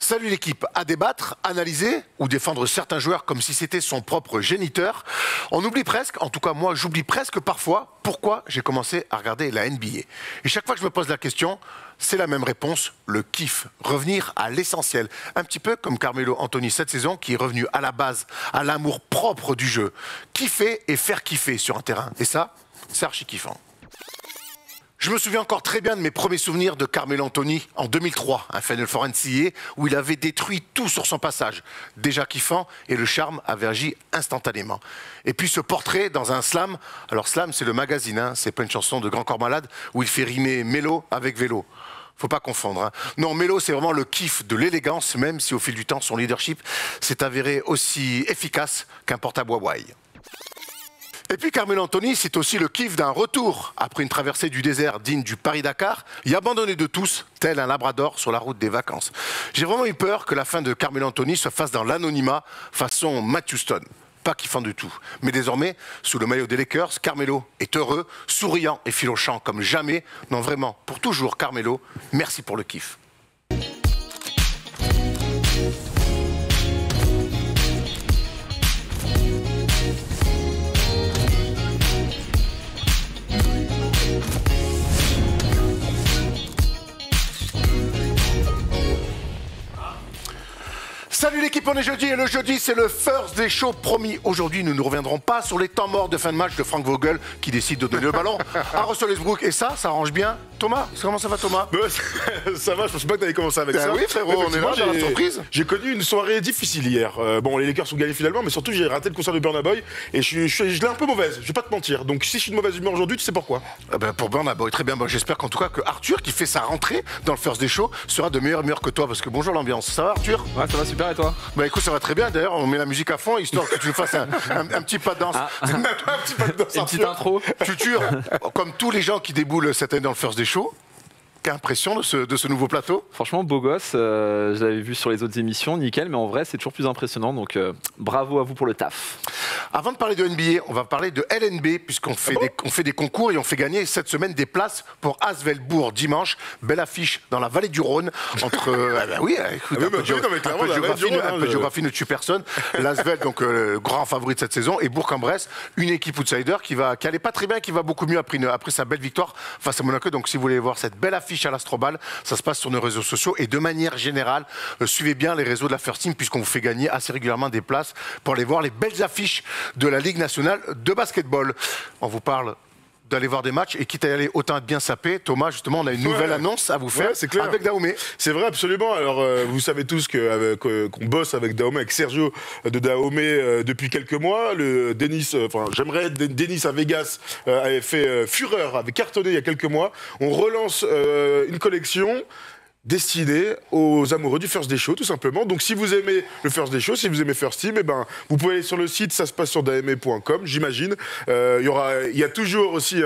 Salut l'équipe. À débattre, analyser ou défendre certains joueurs comme si c'était son propre géniteur. On oublie presque, en tout cas moi j'oublie presque parfois, pourquoi j'ai commencé à regarder la NBA. Et chaque fois que je me pose la question, c'est la même réponse, le kiff. Revenir à l'essentiel. Un petit peu comme Carmelo Anthony cette saison qui est revenu à la base, à l'amour propre du jeu. Kiffer et faire kiffer sur un terrain. Et ça, c'est archi kiffant. Je me souviens encore très bien de mes premiers souvenirs de Carmelo Anthony en 2003, un Final Four NCAA où il avait détruit tout sur son passage. Déjà kiffant et le charme avait agi instantanément. Et puis ce portrait dans un slam, alors slam c'est le magazine, hein, c'est pas une chanson de Grand Corps Malade où il fait rimer mélo avec vélo. Faut pas confondre. Hein. Non, Melo, c'est vraiment le kiff de l'élégance, même si au fil du temps, son leadership s'est avéré aussi efficace qu'un portable Huawei. Et puis Carmelo Anthony, c'est aussi le kiff d'un retour. Après une traversée du désert digne du Paris-Dakar, et abandonné de tous, tel un labrador sur la route des vacances. J'ai vraiment eu peur que la fin de Carmelo Anthony se fasse dans l'anonymat, façon Matt Houston. Pas kiffant du tout. Mais désormais, sous le maillot des Lakers, Carmelo est heureux, souriant et filochant comme jamais. Non, vraiment, pour toujours, Carmelo, merci pour le kiff. Salut l'équipe, on est jeudi et le jeudi c'est le First Day Show promis. Aujourd'hui nous ne reviendrons pas sur les temps morts de fin de match de Frank Vogel qui décide de donner le ballon à Russell Westbrook et ça arrange bien. Thomas, comment ça va Thomas? Ça va, je pensais pas que t'allais commencer avec ça. Oui frérot, on est là dans la surprise. J'ai connu une soirée difficile hier. Bon, les Lakers ont gagné finalement, mais surtout j'ai raté le concert de Burna Boy et je l'ai un peu mauvaise, je vais pas te mentir. Donc si je suis de mauvaise humeur aujourd'hui, tu sais pourquoi? Pour Burna Boy, très bien. Bon, j'espère qu'en tout cas que Arthur qui fait sa rentrée dans le First Day Show sera de meilleure humeur que toi parce que bonjour l'ambiance. Ça va Arthur? Ouais, ça va super et toi? Bah écoute, ça va très bien. D'ailleurs, on met la musique à fond histoire que tu nous fasses un petit pas de danse. Un petit pas de danse. Une petite intro. Tutur, comme tous les gens qui déboulent cette année dans le First Day Show. Quelle impression de ce nouveau plateau? Franchement, beau gosse. Je l'avais vu sur les autres émissions, nickel. Mais en vrai, c'est toujours plus impressionnant. Donc, bravo à vous pour le taf. Avant de parler de NBA, on va parler de LNB, puisqu'on fait, on fait des concours et on fait gagner cette semaine des places pour Asvel-Bourg dimanche. Belle affiche dans la vallée du Rhône. Entre. Écoute, un peu de géographie ne tue personne. L'Asvel, donc le grand favori de cette saison, et Bourg-en-Bresse, une équipe outsider qui allait pas très bien, qui va beaucoup mieux après sa belle victoire face à Monaco. Donc si vous voulez voir cette belle affiche à l'Astrobal, ça se passe sur nos réseaux sociaux et de manière générale, suivez bien les réseaux de la First Team puisqu'on vous fait gagner assez régulièrement des places pour aller voir les belles affiches de la Ligue nationale de basketball. On vous parle d'aller voir des matchs et quitte à y aller autant être bien sapé. Thomas, justement, on a une nouvelle annonce à vous faire avec Dahomey. C'est vrai, absolument. Alors, vous savez tous qu'on bosse avec Dahomey, avec Sergio de Dahomey depuis quelques mois. Le Denis, Denis à Vegas avait fait fureur, avait cartonné il y a quelques mois. On relance une collection destiné aux amoureux du First Day Show, tout simplement. Donc, si vous aimez le First Day Show, si vous aimez First Team, vous pouvez aller sur le site, ça se passe sur dahomey.com, j'imagine. Il y a toujours aussi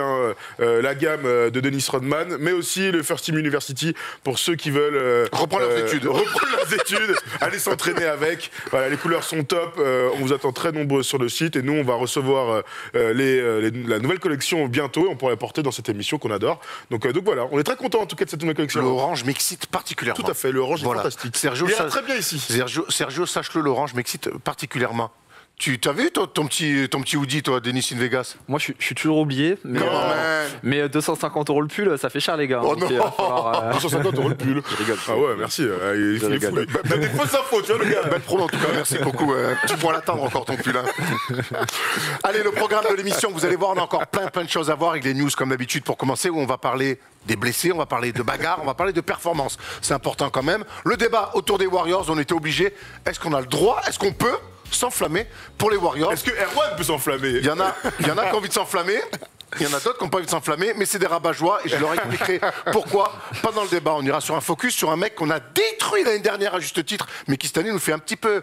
la gamme de Dennis Rodman, mais aussi le First Team University pour ceux qui veulent reprendre leurs études, aller s'entraîner avec. Voilà, les couleurs sont top. On vous attend très nombreux sur le site et nous, on va recevoir la nouvelle collection bientôt et on pourra la porter dans cette émission qu'on adore. Donc voilà, on est très content en tout cas de cette nouvelle collection. L'orange m'excite particulièrement. Tout à fait, l'orange est fantastique. Sergio, il ira très bien ici. Sergio, sache-le, l'orange m'excite particulièrement. Tu as vu ton petit hoodie, toi, Denis in Vegas? Moi, je suis toujours oublié. Mais 250 € le pull, ça fait cher, les gars. Oh non, 250 € le pull. Je rigole. Ah ouais, merci. Il est fou. T'as des fausses infos, tu vois, le gars. Belle promo, en tout cas. Merci beaucoup. Tu pourras l'attendre encore, ton pull. Allez, le programme de l'émission, vous allez voir, on a encore plein de choses à voir avec les news, comme d'habitude, pour commencer, où on va parler des blessés, on va parler de bagarre, on va parler de performance. C'est important quand même. Le débat autour des Warriors, on était obligé. Est-ce qu'on a le droit? Est-ce qu'on peut s'enflammer pour les Warriors? Est-ce que Erwan peut s'enflammer? Il y en a qui ont envie de s'enflammer. Il y en a d'autres qui n'ont pas envie de s'enflammer, mais c'est des rabat-joie et je leur expliquerai pourquoi. Pendant le débat, on ira sur un focus sur un mec qu'on a détruit l'année dernière à juste titre, mais qui cette année nous fait un petit peu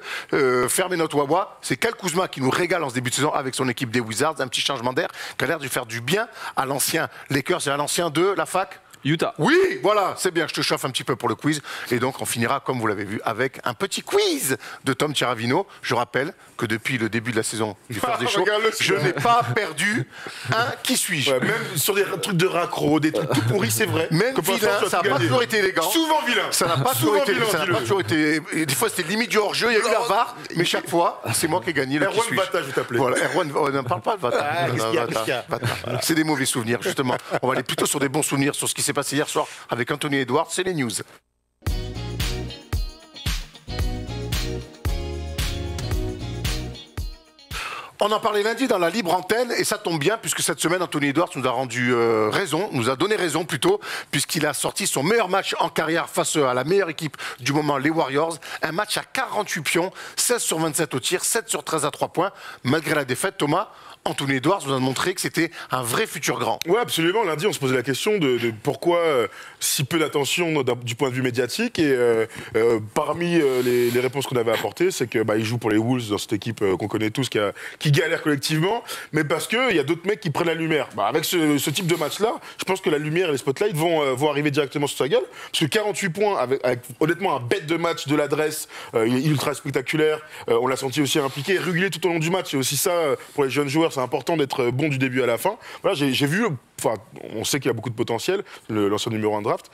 fermer notre wawa. C'est Kyle Kuzma qui nous régale en ce début de saison avec son équipe des Wizards. Un petit changement d'air qui a l'air de faire du bien à l'ancien Lakers et à l'ancien de la fac. Utah. Oui, voilà, c'est bien, je te chauffe un petit peu pour le quiz. Et donc, on finira, comme vous l'avez vu, avec un petit quiz de Tom Tiravino. Je rappelle que depuis le début de la saison du First Day Show, je n'ai pas perdu un qui suis-je. Ouais, même sur des trucs de raccro, des trucs tout pourris, c'est vrai. Même vilain, ça n'a pas toujours été élégant. Souvent vilain. Ça n'a pas toujours été, ça n'a pas toujours été. Et des fois, c'était limite du hors-jeu, il y a eu la VAR, mais chaque fois, c'est moi qui ai gagné le qui Erwan suis-je. Vata, je vais t'appeler. Voilà, Erwan, on ne parle pas de Vata. Vata. C'est des mauvais souvenirs, justement. On va aller plutôt sur des bons souvenirs, sur ce qui s'est passé hier soir avec Anthony Edwards, c'est les news. On en parlait lundi dans la libre antenne et ça tombe bien puisque cette semaine Anthony Edwards nous a rendu raison, nous a donné raison plutôt, puisqu'il a sorti son meilleur match en carrière face à la meilleure équipe du moment, les Warriors. Un match à 48 pions, 16 sur 27 au tir, 7 sur 13 à 3 points. Malgré la défaite, Thomas, Anthony Edwards nous a montré que c'était un vrai futur grand. Oui, absolument. Lundi, on se posait la question de pourquoi si peu d'attention du point de vue médiatique. Et parmi les réponses qu'on avait apportées, c'est que il joue pour les Wolves dans cette équipe qu'on connaît tous, qui galère collectivement, mais parce qu'il y a d'autres mecs qui prennent la lumière. Avec ce type de match-là, je pense que la lumière et les spotlights vont arriver directement sur sa gueule. Parce que 48 points, avec honnêtement un bête de match de l'adresse, il est ultra spectaculaire. On l'a senti aussi impliqué, régulier tout au long du match. Et aussi ça, pour les jeunes joueurs, c'est important d'être bon du début à la fin. Voilà, j'ai vu, enfin, on sait qu'il y a beaucoup de potentiel, l'ancien numéro 1 draft.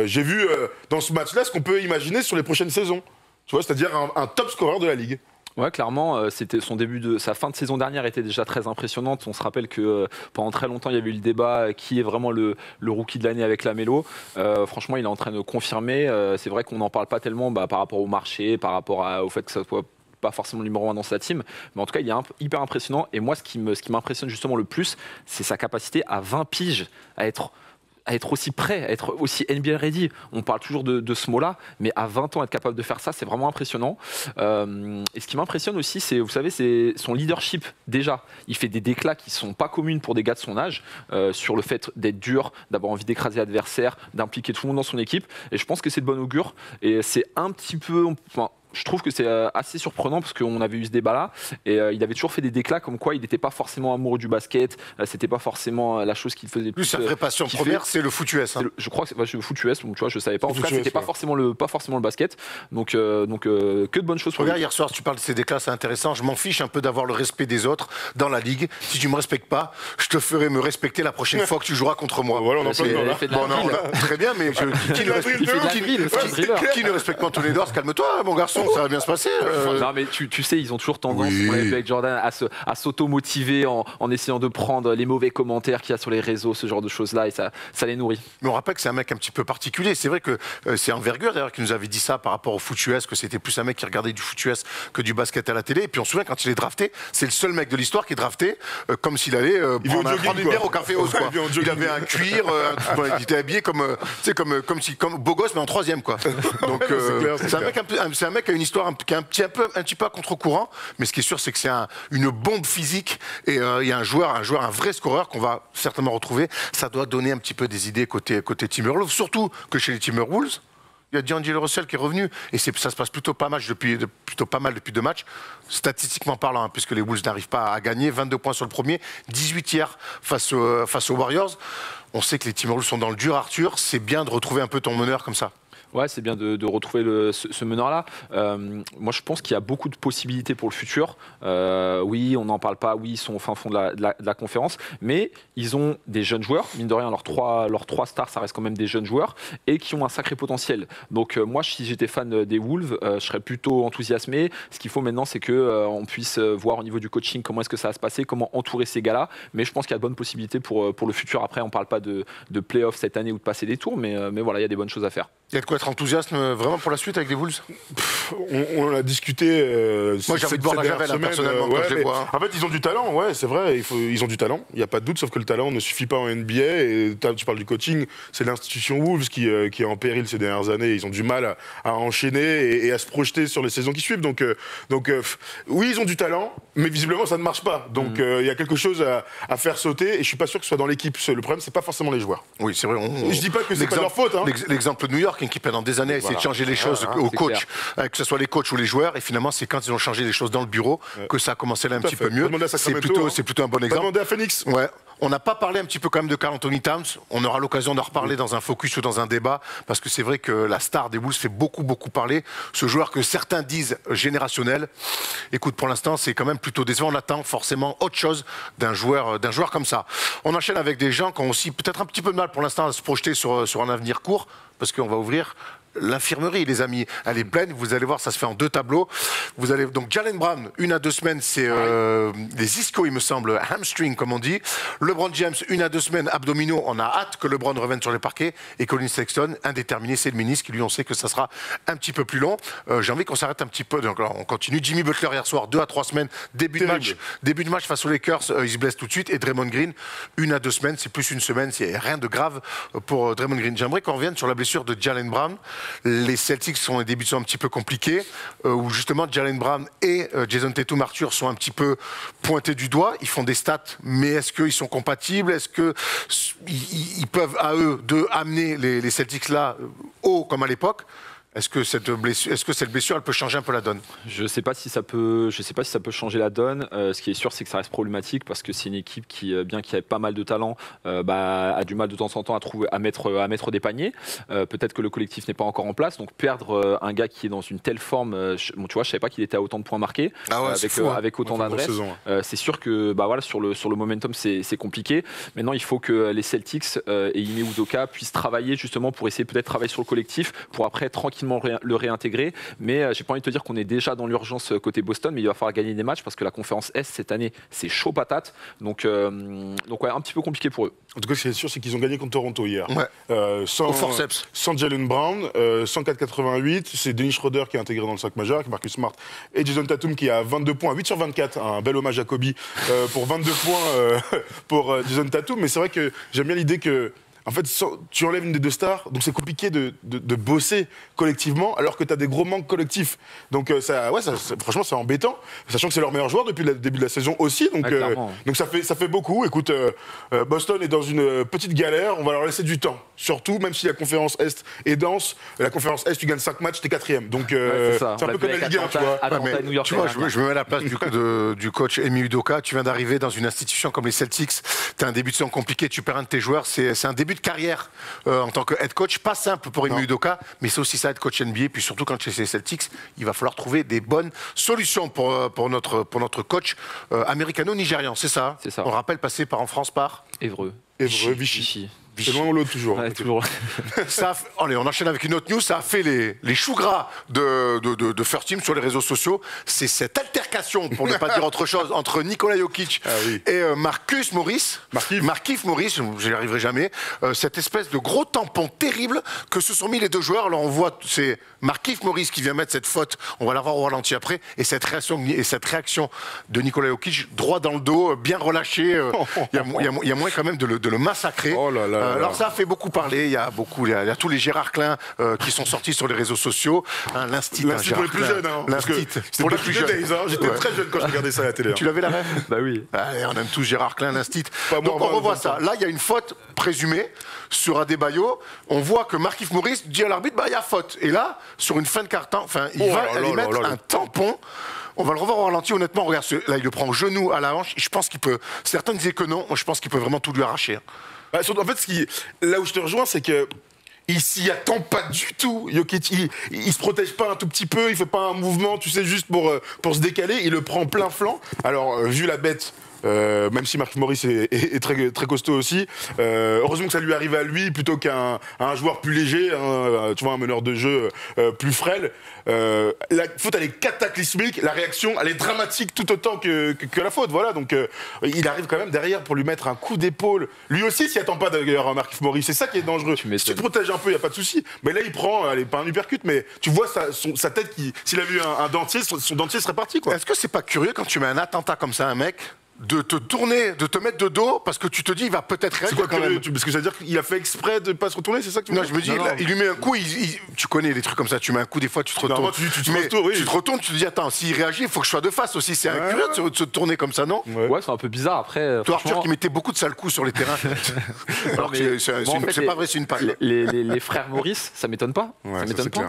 J'ai vu dans ce match-là ce qu'on peut imaginer sur les prochaines saisons. Tu vois, c'est-à-dire un top scoreur de la ligue. Ouais, clairement, c'était sa fin de saison dernière était déjà très impressionnante. On se rappelle que pendant très longtemps, il y avait eu le débat qui est vraiment le rookie de l'année avec Lamelo. Franchement, il est en train de confirmer. C'est vrai qu'on n'en parle pas tellement par rapport au marché, par rapport au fait que ça soit pas forcément le numéro 1 dans sa team, mais en tout cas, il est hyper impressionnant. Et moi, ce qui m'impressionne justement le plus, c'est sa capacité à 20 piges à être aussi prêt, à être aussi NBA ready. On parle toujours de ce mot-là, mais à 20 ans, être capable de faire ça, c'est vraiment impressionnant. Et ce qui m'impressionne aussi, c'est, vous savez, c'est son leadership. Déjà, il fait des déclats qui sont pas communes pour des gars de son âge, sur le fait d'être dur, d'avoir envie d'écraser l'adversaire, d'impliquer tout le monde dans son équipe. Et je pense que c'est de bon augure. Et c'est un petit peu... je trouve que c'est assez surprenant parce qu'on avait eu ce débat-là et il avait toujours fait des déclats comme quoi il n'était pas forcément amoureux du basket, c'était pas forcément la chose qu'il faisait plus. Sa vraie passion première, c'est le foot US. Je crois que c'est le foot US, donc tu vois, je savais pas. En tout cas, c'était pas forcément le basket. Donc que de bonnes choses pour lui. Regarde, hier soir, tu parles de ces déclats, c'est intéressant. Je m'en fiche un peu d'avoir le respect des autres dans la ligue. Si tu me respectes pas, je te ferai me respecter la prochaine fois que tu joueras contre moi. Voilà, on en parle. Très bien, mais qui ne respecte pas Anthony Edwards, calme-toi, mon garçon. Ça va bien se passer. Non, mais tu sais, ils ont toujours tendance, on l'a vu avec Jordan, à s'auto-motiver en essayant de prendre les mauvais commentaires qu'il y a sur les réseaux, ce genre de choses-là, et ça les nourrit. Mais on rappelle que c'est un mec un petit peu particulier. C'est vrai que c'est Envergure, d'ailleurs, qui nous avait dit ça par rapport au foot US, que c'était plus un mec qui regardait du foot US que du basket à la télé. Et puis on se souvient, quand il est drafté, c'est le seul mec de l'histoire qui est drafté comme s'il allait prendre une bière au café Oz. Il avait un cuir, il était habillé comme beau gosse, mais en troisième, quoi. Donc c'est un mec qui a une histoire qui est un petit peu à contre-courant, mais ce qui est sûr, c'est que c'est une bombe physique et il y a un vrai scoreur qu'on va certainement retrouver. Ça doit donner un petit peu des idées côté Timberwolves, surtout que chez les Timberwolves, il y a D'Angelo Russell qui est revenu et ça se passe plutôt pas mal depuis 2 matchs, statistiquement parlant, puisque les Wolves n'arrivent pas à gagner. 22 points sur le premier, 18 hier face aux Warriors. On sait que les Timberwolves sont dans le dur, Arthur. C'est bien de retrouver un peu ton meneur comme ça. Ouais, c'est bien de retrouver ce meneur-là. Moi, je pense qu'il y a beaucoup de possibilités pour le futur. Oui, on n'en parle pas. Oui, ils sont au fin fond de la conférence. Mais ils ont des jeunes joueurs. Mine de rien, leurs trois stars, ça reste quand même des jeunes joueurs et qui ont un sacré potentiel. Donc, moi, si j'étais fan des Wolves, je serais plutôt enthousiasmé. Ce qu'il faut maintenant, c'est qu'on puisse voir au niveau du coaching comment est-ce que ça va se passer, comment entourer ces gars-là. Mais je pense qu'il y a de bonnes possibilités pour le futur. Après, on ne parle pas de play-off cette année ou de passer des tours. Mais voilà, il y a des bonnes choses à faire. Il y a de quoi être enthousiaste vraiment pour la suite avec les Wolves. On en a discuté. Moi, j'ai envie de voir la Javel, personnellement, quand je les vois. En fait, ils ont du talent, ouais, c'est vrai. Ils ont du talent, il n'y a pas de doute, sauf que le talent ne suffit pas en NBA. Et tu parles du coaching, c'est l'institution Wolves qui est en péril ces dernières années. Ils ont du mal à enchaîner et à se projeter sur les saisons qui suivent. Donc oui, ils ont du talent, mais visiblement, ça ne marche pas. Donc il y a quelque chose à faire sauter et je suis pas sûr que ce soit dans l'équipe. Le problème, c'est pas forcément les joueurs. Oui, c'est vrai. Je dis pas que c'est pas leur faute. L'exemple de New York, qui pendant des années a essayé de changer les choses aux coachs, que ce soit les coachs ou les joueurs, et finalement c'est quand ils ont changé les choses dans le bureau que ça a commencé là un petit peu mieux. C'est plutôt un bon exemple. Demandez à Phoenix. Ouais. On n'a pas parlé un petit peu quand même de Karl Anthony Towns. On aura l'occasion d'en reparler dans un focus ou dans un débat, parce que c'est vrai que la star des Bulls fait beaucoup parler. Ce joueur que certains disent générationnel. Écoute, pour l'instant, c'est quand même plutôt décevant. On attend forcément autre chose d'un joueur comme ça. On enchaîne avec des gens qui ont aussi peut-être un petit peu de mal pour l'instant à se projeter sur un avenir court, parce qu'on va ouvrir l'infirmerie, les amis. Elle est pleine, vous allez voir, ça se fait en 2 tableaux. Vous allez donc Jaylen Brown, 1 à 2 semaines, c'est les ischios, il me semble, hamstring comme on dit. LeBron James, 1 à 2 semaines, abdominaux. On a hâte que LeBron revienne sur les parquets. Et Colin Sexton, indéterminé, c'est le ministre qui lui, on sait que ça sera un petit peu plus long. J'ai envie qu'on s'arrête un petit peu. Donc là, on continue. Jimmy Butler hier soir, 2 à 3 semaines, début de match face aux Lakers, il se blesse tout de suite. Et Draymond Green, 1 à 2 semaines, c'est plus une semaine, c'est rien de grave pour Draymond Green. J'aimerais qu'on revienne sur la blessure de Jaylen Brown. Les Celtics sont des débuts un petit peu compliqués, où justement Jaylen Brown et Jason Tatum Arthur sont un petit peu pointés du doigt. Ils font des stats, mais est-ce qu'ils sont compatibles? Est-ce qu'ils peuvent à eux deux amener les Celtics là haut comme à l'époque? Est-ce que cette blessure, elle peut changer un peu la donne? Je sais pas si ça peut changer la donne. Ce qui est sûr, c'est que ça reste problématique parce que c'est une équipe qui, bien qu'il y ait pas mal de talent, a du mal de temps en temps à mettre des paniers. Peut-être que le collectif n'est pas encore en place. Donc perdre un gars qui est dans une telle forme, tu vois, je savais pas qu'il était à autant de points marqués, avec autant d'adresses. C'est sûr que sur le momentum, c'est compliqué. Maintenant, il faut que les Celtics et Ime Udoka puissent travailler justement pour essayer peut-être travailler sur le collectif pour après tranquillement le réintégrer, mais j'ai pas envie de te dire qu'on est déjà dans l'urgence côté Boston, mais il va falloir gagner des matchs parce que la conférence Est cette année c'est chaud patate, donc ouais, un petit peu compliqué pour eux. En tout cas, ce qui est sûr, c'est qu'ils ont gagné contre Toronto hier. Ouais. Au forceps. Sans Jaylen Brown, 104-88. C'est Dennis Schroeder qui est intégré dans le 5 majeur, Marcus Smart et Jason Tatum qui a 22 points, 8 sur 24. Un bel hommage à Kobe pour 22 points pour Jason Tatum. Mais c'est vrai que j'aime bien l'idée que en fait, tu enlèves une des 2 stars, donc c'est compliqué de bosser collectivement alors que tu as des gros manques collectifs. Donc franchement, c'est embêtant, sachant que c'est leur meilleur joueur depuis le début de la saison aussi. Donc ça fait beaucoup. Écoute, Boston est dans une petite galère, on va leur laisser du temps. Surtout, même si la conférence Est est dense, la conférence Est, tu gagnes 5 matchs, t'es 4e. Donc c'est un peu comme la Ligue 1, tu vois. Tu vois, je me mets à la place du coach Ime Udoka. Tu viens d'arriver dans une institution comme les Celtics, tu as un début de saison compliqué, tu perds un de tes joueurs, c'est un début de carrière en tant que head coach, pas simple pour Ime Udoka, mais c'est aussi ça, head coach NBA. Puis surtout quand tu es chez les Celtics, il va falloir trouver des bonnes solutions pour notre coach américano-nigérian, c'est ça? C'est ça. On rappelle, passé en France par Évreux, Vichy. C'est loin ou l'autre toujours. Ouais, toujours. Allez, on enchaîne avec une autre news. Ça a fait les choux gras de First Team sur les réseaux sociaux. C'est cette altercation, pour ne pas dire autre chose, entre Nikola Jokic et Markieff Morris. Markieff Morris, je n'y arriverai jamais. Cette espèce de gros tampon terrible que se sont mis les 2 joueurs. Alors on voit, c'est Markieff Morris qui vient mettre cette faute. On va la voir au ralenti après. Et cette réaction de Nikola Jokic, droit dans le dos, bien relâché. Il y a moins quand même de le massacrer. Oh là là. Alors ça a fait beaucoup parler, il y a tous les Gérard Klein qui sont sortis sur les réseaux sociaux. L'instit pour les plus jeunes. L'instit pour les plus jeunes. J'étais très jeune quand je regardais ça à la télé. Tu l'avais la rêve? Bah oui. Allez, on aime tous Gérard Klein, l'instit. Donc on revoit ça. Là, il y a une faute présumée sur Adebayo. On voit que Markieff Morris dit à l'arbitre, il y a faute. Et là, sur une fin de quart-temps, il va aller mettre un tampon. On va le revoir au ralenti, honnêtement, regarde, là il le prend au genou, à la hanche, je pense qu'il peut, certains disaient que non, moi je pense qu'il peut vraiment tout lui arracher. En fait, là où je te rejoins, c'est que il s'y attend pas du tout. Jokic, il se protège pas un tout petit peu, il fait pas un mouvement, tu sais, juste pour se décaler, il le prend plein flanc. Alors, vu la bête, même si Markieff Morris est très, très costaud aussi, heureusement que ça lui arrive à lui plutôt qu'à un joueur plus léger, tu vois, un meneur de jeu plus frêle. La faute, elle est cataclysmique, la réaction, elle est dramatique tout autant que la faute. Voilà, donc il arrive quand même derrière pour lui mettre un coup d'épaule. Lui aussi s'y attend pas d'ailleurs, hein, Markieff Morris, c'est ça qui est dangereux. Si tu te protèges un peu, il n'y a pas de souci. Mais là, il prend, pas un uppercut, mais tu vois sa tête, s'il avait eu un dentier, son dentier serait parti, quoi. Est-ce que c'est pas curieux quand tu mets un attentat comme ça à un mec de te tourner, de te mettre de dos, parce que tu te dis, il va peut-être réagir quand même. Parce que ça veut dire qu'il a fait exprès de ne pas se retourner, c'est ça que tu veux dire? Non, je me dis, il lui met un coup, tu connais les trucs comme ça, tu mets un coup, des fois tu te retournes. Tu te retournes, tu te dis, attends, s'il réagit, il faut que je sois de face aussi. C'est curieux de se tourner comme ça, non? Ouais, c'est un peu bizarre après. Toi, Arthur, qui mettait beaucoup de sales coups sur les terrains. Alors que c'est pas vrai, c'est une paille. Les frères Maurice, ça m'étonne pas. Ouais, ça m'étonne pas.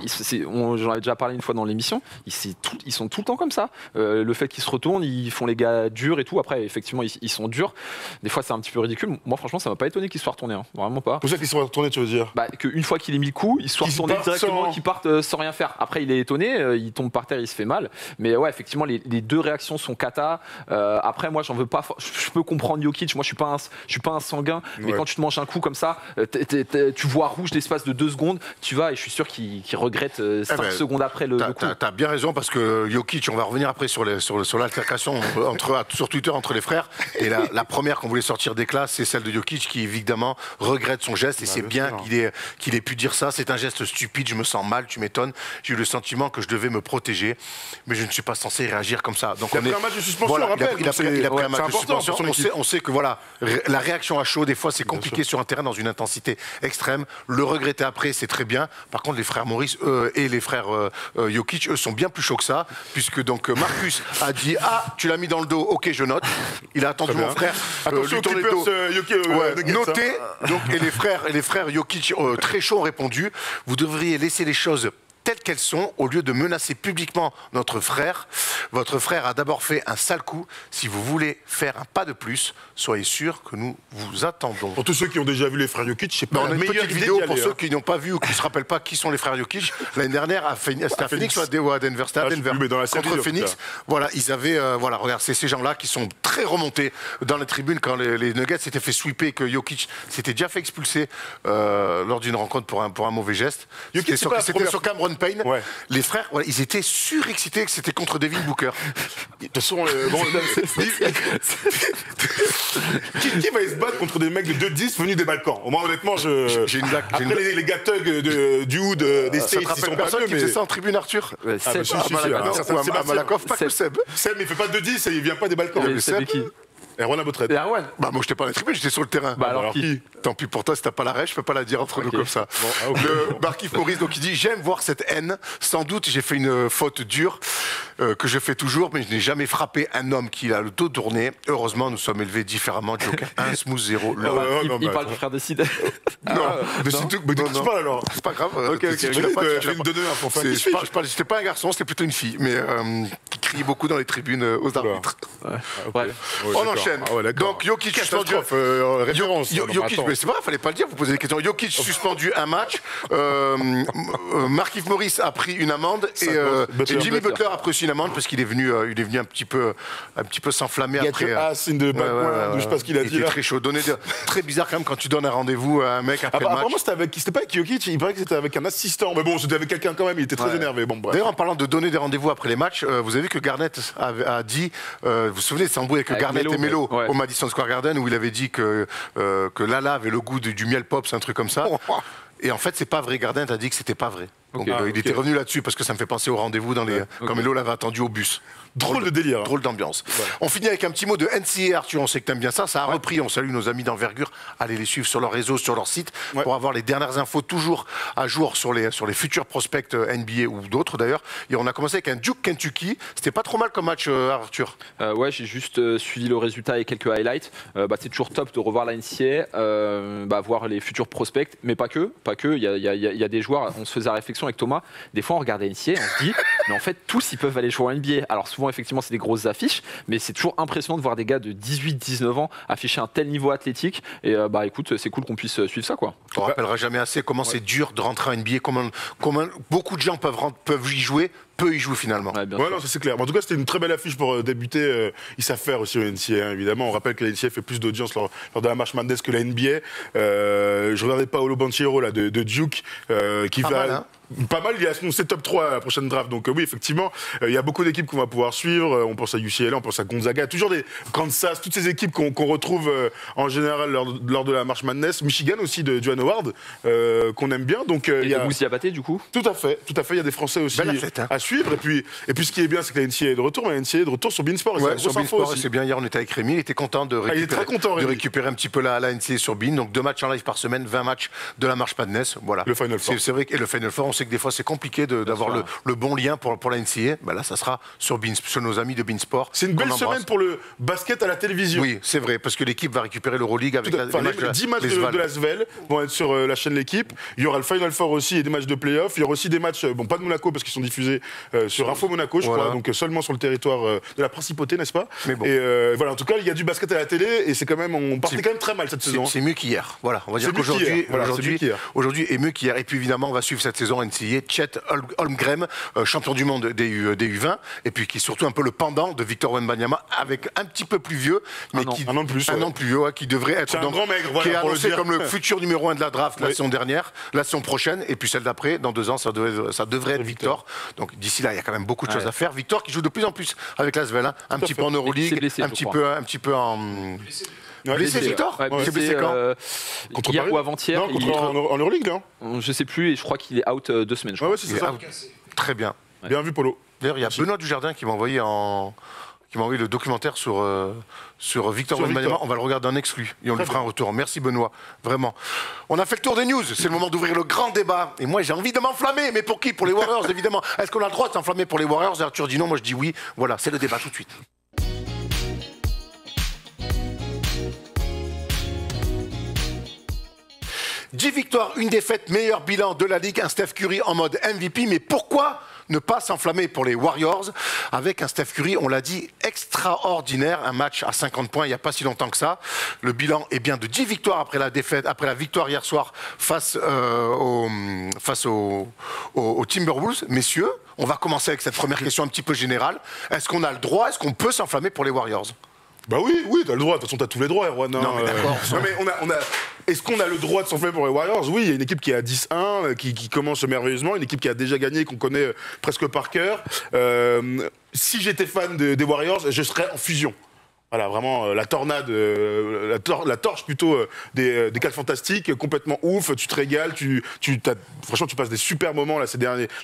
J'en avais déjà parlé une fois dans l'émission. Ils sont tout le temps comme ça. Le fait qu'ils se retournent, ils font les gars durs et tout. Après, et effectivement ils sont durs. Des fois c'est un petit peu ridicule. Moi franchement ça m'a pas étonné qu'il soit retourné, hein. Vraiment pas. Pour ça qu'ils sont retournés, tu veux dire? Bah, qu'une fois qu'il ait mis le coup, il soit retourné directement, qu'il parte sans rien faire. Après il est étonné, il tombe par terre, il se fait mal. Mais ouais effectivement les deux réactions sont cata. Après moi j'en veux pas. Je peux comprendre Jokic. Moi je suis pas un sanguin. Mais quand tu te manges un coup comme ça, tu vois rouge l'espace de 2 secondes. Tu vas et je suis sûr qu'il regrette 5 secondes après le coup. T'as bien raison parce que Jokic, on va revenir après sur l'altercation sur Twitter entre les frères. Et la première qu'on voulait sortir des classes, c'est celle de Jokic qui évidemment regrette son geste et c'est bien qu'il ait pu dire ça. C'est un geste stupide, je me sens mal, tu m'étonnes. J'ai eu le sentiment que je devais me protéger, mais je ne suis pas censé réagir comme ça. Donc il a pris un match de suspension, voilà, rappelle. Il a pris un match de suspension. On sait que voilà, la réaction à chaud, des fois, c'est compliqué sur un terrain dans une intensité extrême. Le regretter après, c'est très bien. Par contre, les frères Maurice et les frères Jokic, eux, sont bien plus chauds que ça, puisque donc Marcus a dit tu l'as mis dans le dos, ok, je note. Il a attendu mon frère. Attention lui tourner le dos. Notez. Donc, et les frères Jokic très chauds ont répondu. Vous devriez laisser les choses telles qu'elles sont, au lieu de menacer publiquement notre frère. Votre frère a d'abord fait un sale coup. Si vous voulez faire un pas de plus, soyez sûr que nous vous attendons. Pour tous ceux qui ont déjà vu les frères Jokic, c'est pas on a la une meilleure petite vidéo pour ceux hein. qui n'ont pas vu ou qui ne se rappellent pas qui sont les frères Jokic. L'année dernière, c'était à Phoenix ou à Denver? C'était à Denver. Plus, dans la série, contre Phoenix. Voilà, ils avaient, regarde, c'est ces gens-là qui sont très remontés dans les tribunes quand les Nuggets s'étaient fait sweeper et que Jokic s'était déjà fait expulser lors d'une rencontre pour un mauvais geste. C'était sur Cameron Payne. Ouais. Les frères, ils étaient surexcités que c'était contre Devin Booker. De toute façon, qui va se battre contre des mecs de 2-10 venus des Balkans? Au moins, honnêtement, j'ai une blague. Après, les gars thugs du hood des States, ils sont pas personne qui faisait ça en tribune, Arthur? À Malakoff, pas que Seb. Seb, il fait pas 2-10 et il vient pas des Balkans. Seb qui? Erwan Abotred. Erwan. Bah moi j'étais pas dans les tribunes, j'étais sur le terrain. Bah alors qui? Tant pis pour toi, si t'as pas la rêve, je peux pas la dire entre nous comme ça. Le Markif Maurice, donc il dit j'aime voir cette haine. Sans doute j'ai fait une faute dure que je fais toujours, mais je n'ai jamais frappé un homme qui a le dos tourné. Heureusement, nous sommes élevés différemment. Joker 1, Smooth 0. Il parle du frère de Sid. Non, mais de qui tu parles alors? C'est pas grave. Ok. C'était pas un garçon, c'était plutôt une fille, mais qui criait beaucoup dans les tribunes aux arbitres. On enchaîne. Donc Jokic suspendu. Jokic, mais c'est vrai, fallait pas le dire. Vous posez des questions. Jokic suspendu un match. Markif Morris a pris une amende et Jimmy Butler a pris aussi une amende parce qu'il est venu un petit peu s'enflammer après. Je sais pas ce qu'il a dit. Il était très chaud. Très bizarre quand même quand tu donnes un rendez-vous à un mec après le match. Apparemment c'était pas avec Jokic, il paraît que c'était avec un assistant. Mais bon, c'était avec quelqu'un quand même. Il était très énervé. Bon, bref. D'ailleurs, en parlant de donner des rendez-vous après les matchs, vous avez vu que Garnett a dit, vous vous souvenez de cet embrouille avec Garnett et Melo au Madison Square Garden où il avait dit que Lala avait le goût du miel pop, c'est un truc comme ça. Et en fait, c'est pas vrai. Garnett a dit que c'était pas vrai. Donc, il était revenu là-dessus parce que ça me fait penser au rendez-vous quand Melo l'avait attendu au bus. Drôle de délire. Drôle d'ambiance. Ouais. On finit avec un petit mot de NCAA, Arthur, on sait que t'aimes bien ça. Ça a repris, on salue nos amis d'envergure. Allez les suivre sur leur réseau, sur leur site, pour avoir les dernières infos toujours à jour sur les futurs prospects NBA ou d'autres d'ailleurs. Et on a commencé avec un Duke Kentucky. C'était pas trop mal comme match, Arthur. Ouais, j'ai juste suivi le résultat et quelques highlights. C'est toujours top de revoir la NCAA, voir les futurs prospects, mais pas que. Il y a des joueurs, on se faisait la réflexion avec Thomas, des fois on regarde la NCAA, on se dit, mais en fait tous ils peuvent aller jouer en NBA. Alors souvent effectivement c'est des grosses affiches, mais c'est toujours impressionnant de voir des gars de 18-19 ans afficher un tel niveau athlétique. Et écoute, c'est cool qu'on puisse suivre ça, quoi. On rappellera jamais assez comment c'est dur de rentrer en NBA, comment beaucoup de gens peuvent y jouer. Peu y joue finalement. Non, ça c'est clair. En tout cas, c'était une très belle affiche pour débuter. Ils savent faire aussi au NCAA, évidemment. On rappelle que la NCAA fait plus d'audience lors de la March Madness que la NBA. Je regardais Paolo Banchero là, de Duke, qui va... Pas mal, il a annoncé top 3 à la prochaine draft. Donc oui, effectivement, il y a beaucoup d'équipes qu'on va pouvoir suivre. On pense à UCLA, on pense à Gonzaga, toujours des Kansas, toutes ces équipes qu'on retrouve en général lors de la March Madness. Michigan aussi de Joan Howard, qu'on aime bien. Donc, il y a Moussa Diabaté du coup. Tout à fait. Il y a des Français aussi à suivre. Et puis ce qui est bien, c'est que la NCAA est de retour. Mais la NCAA est de retour sur Beansport. Sur Beansport, c'est bien. Hier, on était avec Rémi. Il était content de récupérer un petit peu la NCAA sur Bean. Donc 2 matchs en live par semaine, 20 matchs de la March Madness. Voilà. Le Final Four. C'est vrai que le Final Four, on sait que des fois c'est compliqué d'avoir le bon lien pour la NCAA. Là, ça sera sur nos amis de Beansport. C'est une belle semaine pour le basket à la télévision. Oui, c'est vrai, parce que l'équipe va récupérer l'Euroleague avec les 10 matchs de la Svel vont être sur la chaîne L'équipe. Il y aura le Final Four aussi et des matchs de play-off. Il y aura aussi des matchs, pas de Monaco parce qu'ils sont diffusés sur Info Monaco, je crois, donc seulement sur le territoire de la principauté, n'est-ce pas? Mais bon. Et voilà, en tout cas, il y a du basket à la télé et c'est quand même, on partait quand même très mal cette saison. C'est mieux qu'hier. Voilà, on va dire C'est mieux qu'aujourd'hui, qu'hier. aujourd'hui est mieux qu'hier. Et puis évidemment, on va suivre cette saison NCAA. Chet Holmgren, champion du monde des U20, et puis qui est surtout un peu le pendant de Victor Wembanyama, avec un petit peu plus vieux, mais un an de plus, un an plus vieux, qui devrait être un grand maigre, voilà, qui est pour le annoncé dire. comme le futur numéro 1 de la draft la saison dernière, la saison prochaine, et puis celle d'après, dans 2 ans, ça devrait être Victor. Donc d'ici là, il y a quand même beaucoup de choses à faire. Victor qui joue de plus en plus avec l'Asvel, hein, un petit peu en Euroleague, blessé, un petit peu en blessé Victor. C'est blessé quand contre hier Paris ou avant-hier. En Euroleague, là. Je sais plus, et je crois qu'il est out 2 semaines. Je Ouais, crois. c'est ça. Très bien. Bien vu, Polo. D'ailleurs, il y a Benoît Dujardin qui m'a envoyé le documentaire sur Victor Wembanyama. On va le regarder en exclu et on lui fera un retour. Merci Benoît, vraiment. On a fait le tour des news, c'est le moment d'ouvrir le grand débat. Et moi j'ai envie de m'enflammer, mais pour qui? Pour les Warriors évidemment. Est-ce qu'on a le droit de s'enflammer pour les Warriors? Arthur dit non, moi je dis oui. Voilà, c'est le débat tout de suite. « 10 victoires, 1 défaite, meilleur bilan de la Ligue, un Steph Curry en mode MVP. Mais pourquoi ne pas s'enflammer pour les Warriors avec un Steph Curry, on l'a dit, extraordinaire, un match à 50 points il n'y a pas si longtemps que ça. Le bilan est bien de 10 victoires après la défaite, après la victoire hier soir face aux Timberwolves. Messieurs, on va commencer avec cette première question un petit peu générale. Est-ce qu'on a le droit, est-ce qu'on peut s'enflammer pour les Warriors? Bah oui, t'as le droit. De toute façon, t'as tous les droits, Erwan. Non, mais d'accord. Non, mais est-ce qu'on a le droit de s'enflammer pour les Warriors? Oui, il y a une équipe qui est à 10-1, qui commence merveilleusement, une équipe qui a déjà gagné, qu'on connaît presque par cœur. Si j'étais fan des Warriors, je serais en fusion. Voilà, vraiment la tornade, la torche plutôt des 4 fantastiques, complètement ouf, tu te régales, franchement tu passes des super moments là,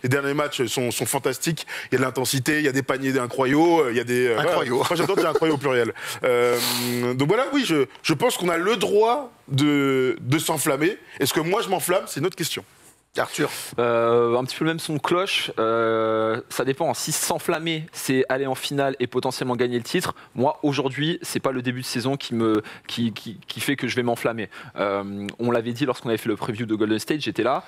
les derniers matchs sont fantastiques, il y a de l'intensité, il y a des paniers incroyables, il y a des... Incroyaux. Moi j'adore dire incroyable au pluriel. Donc voilà, oui, je pense qu'on a le droit de s'enflammer. Est-ce que moi je m'enflamme? C'est une autre question. Arthur. Un petit peu le même son de cloche. Ça dépend. Si s'enflammer, c'est aller en finale et potentiellement gagner le titre. Moi, aujourd'hui, c'est pas le début de saison qui fait que je vais m'enflammer. On l'avait dit lorsqu'on avait fait le preview de Golden State, j'étais là.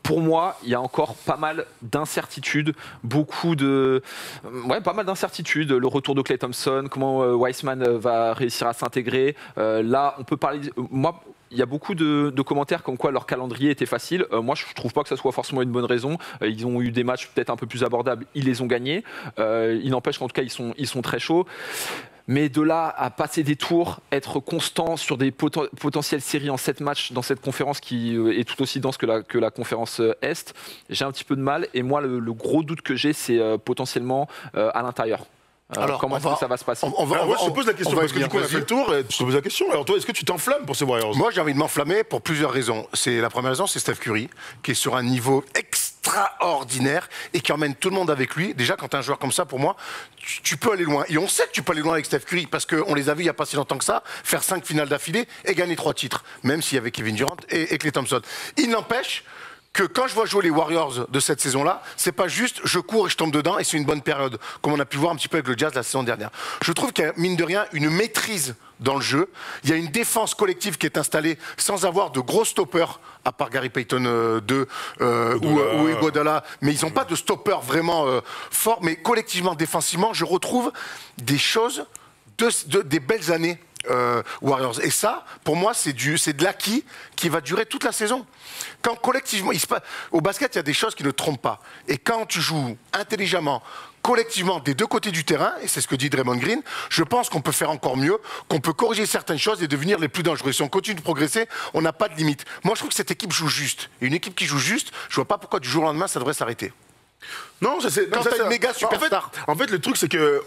Pour moi, il y a encore pas mal d'incertitudes, pas mal d'incertitudes. Le retour de Klay Thompson, comment Wiseman va réussir à s'intégrer. Là, on peut parler. Moi, il y a beaucoup de commentaires comme quoi leur calendrier était facile. Moi, je ne trouve pas que ça soit forcément une bonne raison. Ils ont eu des matchs peut-être un peu plus abordables. Ils les ont gagnés. Il n'empêche qu'en tout cas, ils sont très chauds. Mais de là à passer des tours, être constant sur des potentielles séries en 7 matchs dans cette conférence qui est tout aussi dense que la conférence Est, j'ai un petit peu de mal. Et moi, le gros doute que j'ai, c'est potentiellement à l'intérieur. Alors, comment est-ce que ça va se passer? Je te pose la question parce que du coup on a fait le tour. Je te pose la question. Alors toi, est-ce que tu t'enflammes pour ces Warriors? Moi, j'ai envie de m'enflammer pour plusieurs raisons. La première raison, c'est Steph Curry, qui est sur un niveau extraordinaire et qui emmène tout le monde avec lui. Déjà, quand tu as un joueur comme ça, pour moi, tu peux aller loin. Et on sait que tu peux aller loin avec Steph Curry parce qu'on les a vus il n'y a pas si longtemps que ça faire 5 finales d'affilée et gagner 3 titres, même s'il y avait Kevin Durant et Klay Thompson. Il n'empêche que quand je vois jouer les Warriors de cette saison-là, c'est pas juste je cours et je tombe dedans et c'est une bonne période, comme on a pu voir un petit peu avec le Jazz la saison dernière. Je trouve qu'il y a, mine de rien, une maîtrise dans le jeu. Il y a une défense collective qui est installée sans avoir de gros stoppers, à part Gary Payton 2 ou Iguodala, mais ils n'ont pas de stoppers vraiment forts. Mais collectivement, défensivement, je retrouve des choses, des belles années. Warriors. Et ça, pour moi, c'est de l'acquis qui va durer toute la saison. Quand collectivement, au basket, il y a des choses qui ne trompent pas. Et quand tu joues intelligemment, collectivement, des deux côtés du terrain, et c'est ce que dit Draymond Green, je pense qu'on peut faire encore mieux, qu'on peut corriger certaines choses et devenir les plus dangereux. Si on continue de progresser, on n'a pas de limite. Moi, je trouve que cette équipe joue juste. Et une équipe qui joue juste, je vois pas pourquoi du jour au lendemain, ça devrait s'arrêter. Non, c'est quand t'as une méga superstar. En fait, le truc, c'est que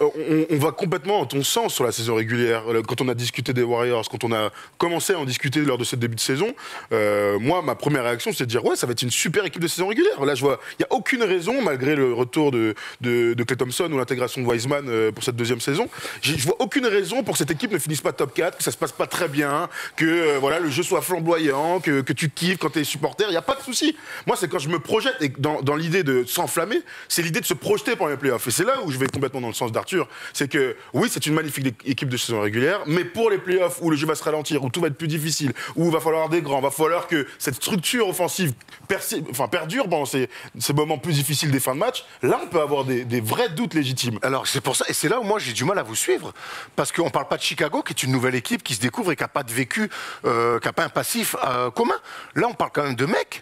on va complètement en ton sens sur la saison régulière. Quand on a discuté des Warriors, quand on a commencé à en discuter lors de ce début de saison, moi, ma première réaction, c'est de dire ouais, ça va être une super équipe de saison régulière. Là, je vois, il y a aucune raison, malgré le retour de Klay Thompson ou l'intégration de Wiseman pour cette deuxième saison, je vois aucune raison pour que cette équipe ne finisse pas top 4, que ça se passe pas très bien, que voilà, le jeu soit flamboyant, que tu kiffes quand t'es supporter. Il y a pas de souci. Moi, c'est quand je me projette et dans l'idée de s'enflammer. c'est l'idée de se projeter pour les playoffs. Et c'est là où je vais complètement dans le sens d'Arthur. C'est que, oui, c'est une magnifique équipe de saison régulière, mais pour les playoffs où le jeu va se ralentir, où tout va être plus difficile, où il va falloir des grands, il va falloir que cette structure offensive perdure pendant ces moments plus difficiles des fins de match, là, on peut avoir des vrais doutes légitimes. Alors, c'est pour ça, et c'est là où moi j'ai du mal à vous suivre, parce qu'on ne parle pas de Chicago, qui est une nouvelle équipe qui se découvre et qui n'a pas de vécu, qui n'a pas un passif commun. Là, on parle quand même de mecs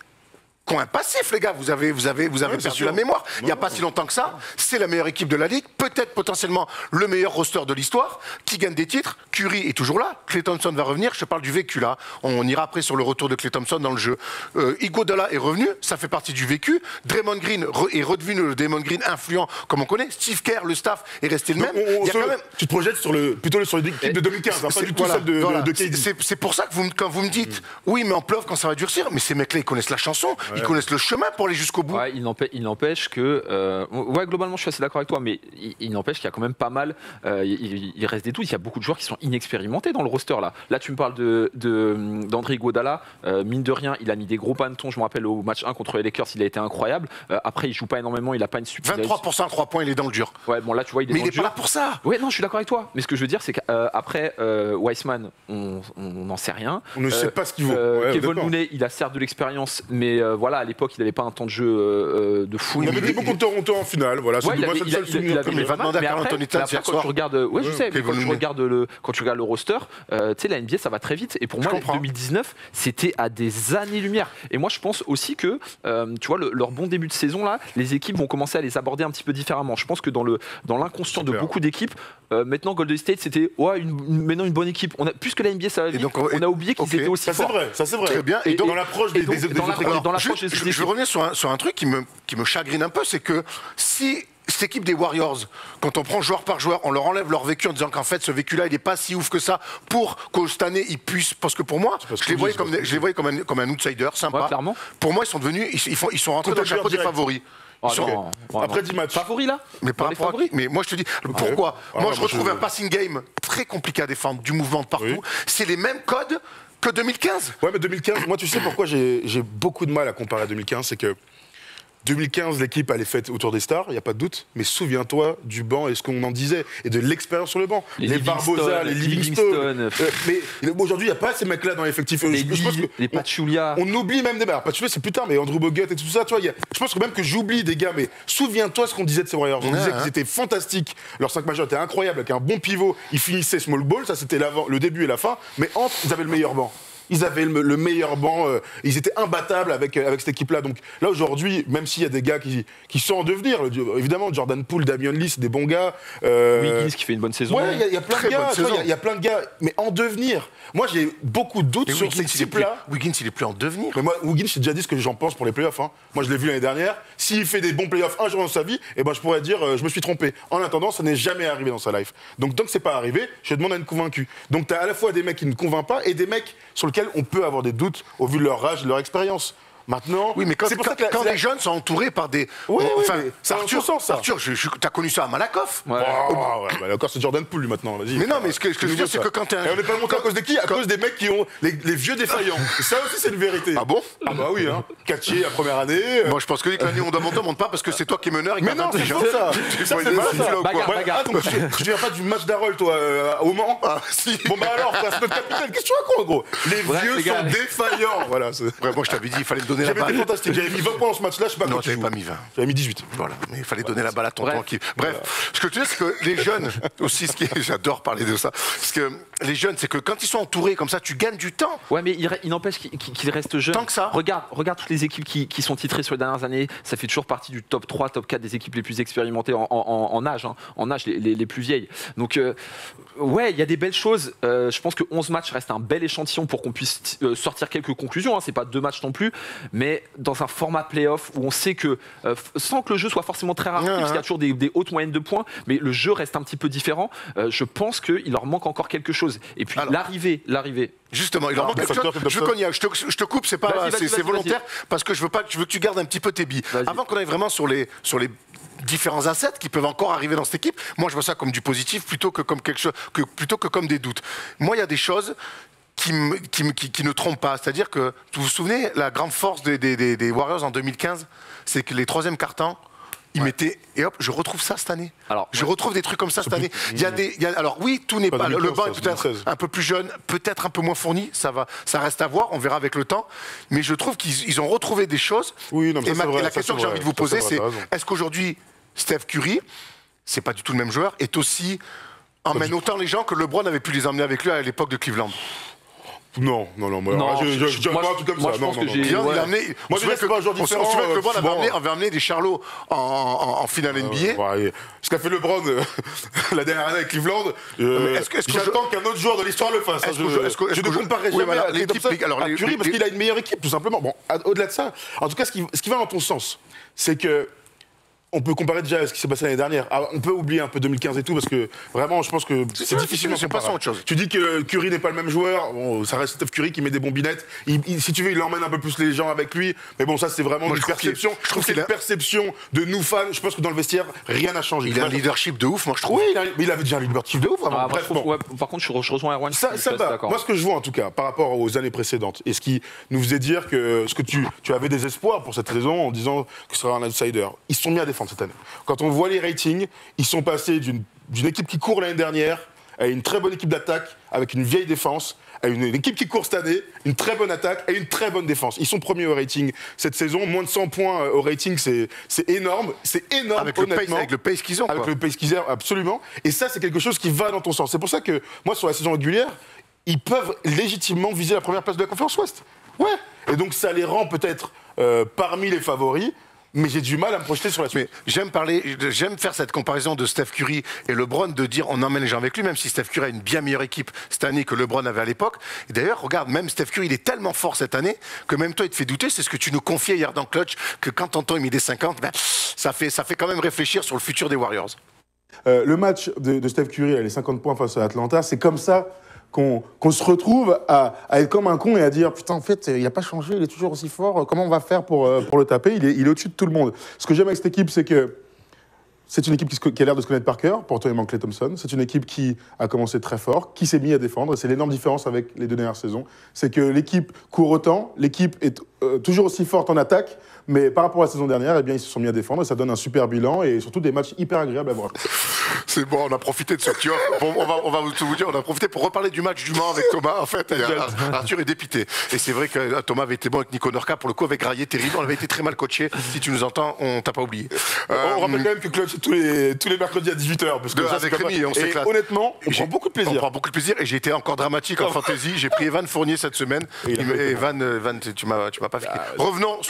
qui ont un passif, les gars. Vous avez perdu la mémoire. Il n'y a pas si longtemps que ça. C'est la meilleure équipe de la Ligue. Peut-être potentiellement le meilleur roster de l'histoire. Qui gagne des titres. Curry est toujours là. Klay Thompson va revenir. Je parle du vécu là. On ira après sur le retour de Klay Thompson dans le jeu. Iguodala est revenu. Ça fait partie du vécu. Draymond Green est redevenu le Draymond Green influent comme on connaît. Steve Kerr, le staff, est resté le même. Tu te projettes plutôt sur l'équipe de 2015, pas du tout celle de KD. C'est pour ça que quand vous me dites oui, mais en playoff quand ça va durcir, mais ces mecs-là ils connaissent la chanson. Ils connaissent le chemin pour aller jusqu'au bout. Ouais, il n'empêche que... ouais, globalement, je suis assez d'accord avec toi, mais il n'empêche qu'il y a quand même pas mal... il reste des doutes. Il y a beaucoup de joueurs qui sont inexpérimentés dans le roster. Là tu me parles d'André Iguodala. Mine de rien, il a mis des gros pantons. Je me rappelle au match 1 contre les Lakers, il a été incroyable. Après, il joue pas énormément. Il a pas une super... 23% à 3 points, il est dans le dur. Ouais, bon là, tu vois, il est dans le dur. Mais il est pas là pour ça. Ouais, non, je suis d'accord avec toi. Mais ce que je veux dire, c'est qu'après, Wiseman, on n'en sait rien. On ne sait pas ce qu'il vaut. Kevin Looney, il a certes de l'expérience, mais voilà, à l'époque, il n'avait pas un temps de jeu de fou. Il avait dit beaucoup de Toronto en finale, voilà. Ouais, il va demander à Karl Anthony Towns hier soir. Ouais, je sais, mais quand tu regardes le roster, tu sais, la NBA, ça va très vite. Et pour moi, 2019, c'était à des années-lumière. Et moi, je pense aussi que, tu vois, leur bon début de saison, là, les équipes vont commencer à les aborder un petit peu différemment. Je pense que dans l'inconscient de beaucoup d'équipes, maintenant, Golden State, c'était maintenant une bonne équipe. Plus que la NBA, ça va vite. On a oublié qu'ils étaient aussi forts. Ça, c'est vrai. Très bien. Et dans l'approche des autres équipes. Je veux revenir sur un truc qui me chagrine un peu, c'est que si cette équipe des Warriors, quand on prend joueur par joueur, on leur enlève leur vécu en disant qu'en fait ce vécu-là il n'est pas si ouf que ça pour que cette année ils puissent, parce que pour moi je les voyais comme un outsider sympa. Ouais, clairement. Pour moi ils sont devenus, ils sont rentrés dans le chapeau des favoris. Après 10 matchs. Favoris là. Mais par rapport à qui? Mais moi je te dis pourquoi. Moi je retrouve un passing game très compliqué à défendre, du mouvement de partout. C'est les mêmes codes que 2015. Ouais, mais 2015, moi tu sais pourquoi j'ai beaucoup de mal à comparer à 2015, c'est que 2015, l'équipe, elle est faite autour des stars, il n'y a pas de doute. Mais souviens-toi du banc et ce qu'on en disait, et de l'expérience sur le banc. Les Barbosa, les Livingstone. Mais aujourd'hui, il n'y a pas ces mecs-là dans l'effectif. Les Pachulia. On oublie même des mecs. Pachulia, c'est plus tard, mais Andrew Bogut et tout ça. Tu vois, je pense que même que j'oublie des gars. Mais souviens-toi ce qu'on disait de ces Warriors. On disait qu'ils étaient fantastiques. Leurs 5 majeurs étaient incroyables, avec un bon pivot. Ils finissaient small ball, ça c'était le début et la fin. Mais entre, ils avaient le meilleur banc. Ils avaient le meilleur banc, ils étaient imbattables avec cette équipe-là. Donc là, aujourd'hui, même s'il y a des gars qui sont en devenir, évidemment, Jordan Poole, Damian Lee, c'est des bons gars. Wiggins qui fait une bonne saison. Ouais, il y a plein de gars, il y a plein de gars, mais en devenir. Moi, j'ai beaucoup de doutes sur ces types-là. Wiggins, il est plus en devenir. Mais moi, Wiggins, j'ai déjà dit ce que j'en pense pour les playoffs. Hein. Moi, je l'ai vu l'année dernière. S'il fait des bons playoffs un jour dans sa vie, eh ben, je pourrais dire, je me suis trompé. En attendant, ça n'est jamais arrivé dans sa life. Donc, tant que c'est pas arrivé, je demande à être convaincu. Donc, tu as à la fois des mecs qui ne convainquent pas et des mecs sur lesquels on peut avoir des doutes au vu de leur âge, de leur expérience. Maintenant, oui, mais quand les jeunes sont entourés par des. Oui, enfin, ça Arthur, ça. Arthur, t'as connu ça à Malakoff. Ouais. Malakoff, c'est Jordan Poole, lui, maintenant. Vas-y. Mais non, mais ce que je veux dire, c'est que quand t'es on n'est pas monté à cause de qui? À cause des mecs qui ont les vieux défaillants. Et ça aussi, c'est une vérité. Ah bon? Ah bah oui, hein. Catché, la première année. Moi, je pense que l'année, on monte pas parce que c'est toi qui es meneur. Mais non, c'est faux, ça. Ça, c'est pas ça. Bagarre. Donc, tu viens pas du match d'Harold, toi, au Mans? Ah, si. Bon, bah alors, c'est notre capitaine. Qu'est-ce que tu racontes, gros? Les vieux sont défaillants. Voilà. Moi, je t'avais dit, il fallait donner la balle. Fantastique. J'avais mis 20 points dans ce match-là, je sais pas non, j'avais pas mis 20. J'avais mis 18. Voilà, mais il fallait donner la balle à ton tranquille. Bref, ce que tu dis, c'est que les jeunes, aussi, j'adore parler de ça, parce que les jeunes, c'est que quand ils sont entourés comme ça, tu gagnes du temps. Ouais, mais il n'empêche qu'ils restent jeunes. Tant que ça. Regarde toutes les équipes qui sont titrées sur les dernières années, ça fait toujours partie du top 3, top 4 des équipes les plus expérimentées en âge, les plus vieilles. Donc, ouais, il y a des belles choses. Je pense que 11 matchs reste un bel échantillon pour qu'on puisse sortir quelques conclusions. Hein. C'est pas 2 matchs non plus, mais dans un format playoff où on sait que, sans que le jeu soit forcément très rapide, parce qu'il y a toujours des hautes moyennes de points, mais le jeu reste un petit peu différent, je pense qu'il leur manque encore quelque chose. Et puis l'arrivée. Justement, il leur manque quelque chose. Je te coupe, c'est pas, c'est volontaire, parce que je veux que tu gardes un petit peu tes billes. Avant qu'on aille vraiment sur les différents assets qui peuvent encore arriver dans cette équipe, moi je vois ça comme du positif plutôt que comme des doutes. Moi, il y a des choses qui ne trompent pas. C'est-à-dire que, vous vous souvenez, la grande force des Warriors en 2015, c'est que les troisièmes quart-temps, il mettait et hop, je retrouve ça cette année. Alors, je retrouve des trucs comme ça cette année. Alors oui, tout n'est pas. Le banc est peut-être un peu plus jeune, peut-être un peu moins fourni. Ça reste à voir. On verra avec le temps. Mais je trouve qu'ils ont retrouvé des choses. Oui, non, mais et la question que j'ai envie de vous poser, c'est est-ce qu'aujourd'hui Steph Curry, c'est pas du tout le même joueur, est aussi emmène autant les gens que LeBron avait pu les emmener avec lui à l'époque de Cleveland? Non. Je dirais pas un truc comme ça. Non. Moi, je sais pas un joueur différent. On se souvient que LeBron avait amené des Charlots en finale NBA. Ce qu'a fait LeBron la dernière année avec Cleveland, j'attends qu'un autre joueur de l'histoire le fasse. Je ne comparerai jamais à l'équipe à Curry parce qu'il a une meilleure équipe, tout simplement. Bon, au-delà de ça, en tout cas, ce qui va dans ton sens, c'est que on peut comparer déjà à ce qui s'est passé l'année dernière. On peut oublier un peu 2015 et tout, parce que vraiment, je pense que c'est difficilement comparable. Autre chose. Tu dis que Curry n'est pas le même joueur, bon, ça reste Steph Curry qui met des bombinettes. Si tu veux, il emmène un peu plus les gens avec lui. Mais bon, ça, c'est vraiment une perception. Je trouve que c'est une perception de nous fans. Je pense que dans le vestiaire, rien n'a changé. Il a un leadership de ouf, moi, je trouve. Oui, mais il avait déjà un leadership de ouf avant. Bref, par contre, je rejoins Erwan. Ça va. Moi, ce que je vois, en tout cas, par rapport aux années précédentes, et ce qui nous faisait dire que tu avais des espoirs pour cette saison en disant que ce sera un outsider, ils se sont mis à défendre cette année. Quand on voit les ratings, ils sont passés d'une équipe qui court l'année dernière à une très bonne équipe d'attaque avec une vieille défense, à une équipe qui court cette année, une très bonne attaque et une très bonne défense. Ils sont premiers au rating cette saison, moins de 100 points au rating, c'est énorme. C'est énorme, avec honnêtement. Avec le pace qu'ils ont. Avec le pace qu'ils ont, absolument. Et ça, c'est quelque chose qui va dans ton sens. C'est pour ça que, moi, sur la saison régulière, ils peuvent légitimement viser la première place de la conférence Ouest. Ouais. Et donc, ça les rend peut-être parmi les favoris. Mais j'ai du mal à me projeter sur la suite. Mais j'aime faire cette comparaison de Steph Curry et LeBron, de dire on emmène les gens avec lui, même si Steph Curry a une bien meilleure équipe cette année que LeBron avait à l'époque. Et d'ailleurs, regarde, même Steph Curry, il est tellement fort cette année que même toi, il te fait douter. C'est ce que tu nous confiais hier dans Clutch, que quand t'entends il met des 50, ça fait quand même réfléchir sur le futur des Warriors. Le match de Steph Curry, les 50 points face à Atlanta, c'est comme ça qu'on se retrouve à être comme un con et à dire putain, en fait, il n'a pas changé, il est toujours aussi fort, comment on va faire pour le taper? Il est au-dessus de tout le monde. Ce que j'aime avec cette équipe, c'est que c'est une équipe qui a l'air de se connaître par cœur, pour toi et Klay Thompson. C'est une équipe qui a commencé très fort, qui s'est mis à défendre. Et c'est l'énorme différence avec les 2 dernières saisons. C'est que l'équipe court autant, l'équipe est toujours aussi forte en attaque, mais par rapport à la saison dernière, eh bien, ils se sont mis à défendre et ça donne un super bilan et surtout des matchs hyper agréables à voir. C'est bon, on a profité de ce petit off. Bon, on va tout vous dire, on a profité pour reparler du match du Mans avec Thomas. En fait, Arthur est dépité. Et c'est vrai que Thomas avait été bon avec Nico Norca, pour le coup, avec Graillet, terrible. On avait été très mal coaché. Si tu nous entends, on t'a pas oublié. On rappelle quand même que Clutch, tous les mercredis à 18, parce que avec Rémi, on s'éclate. Honnêtement, on prend beaucoup de plaisir. On prend beaucoup de plaisir et j'ai été encore dramatique en fantasy. J'ai pris Evan Fournier cette semaine. Et Evan, tu m'as pas fait. Revenons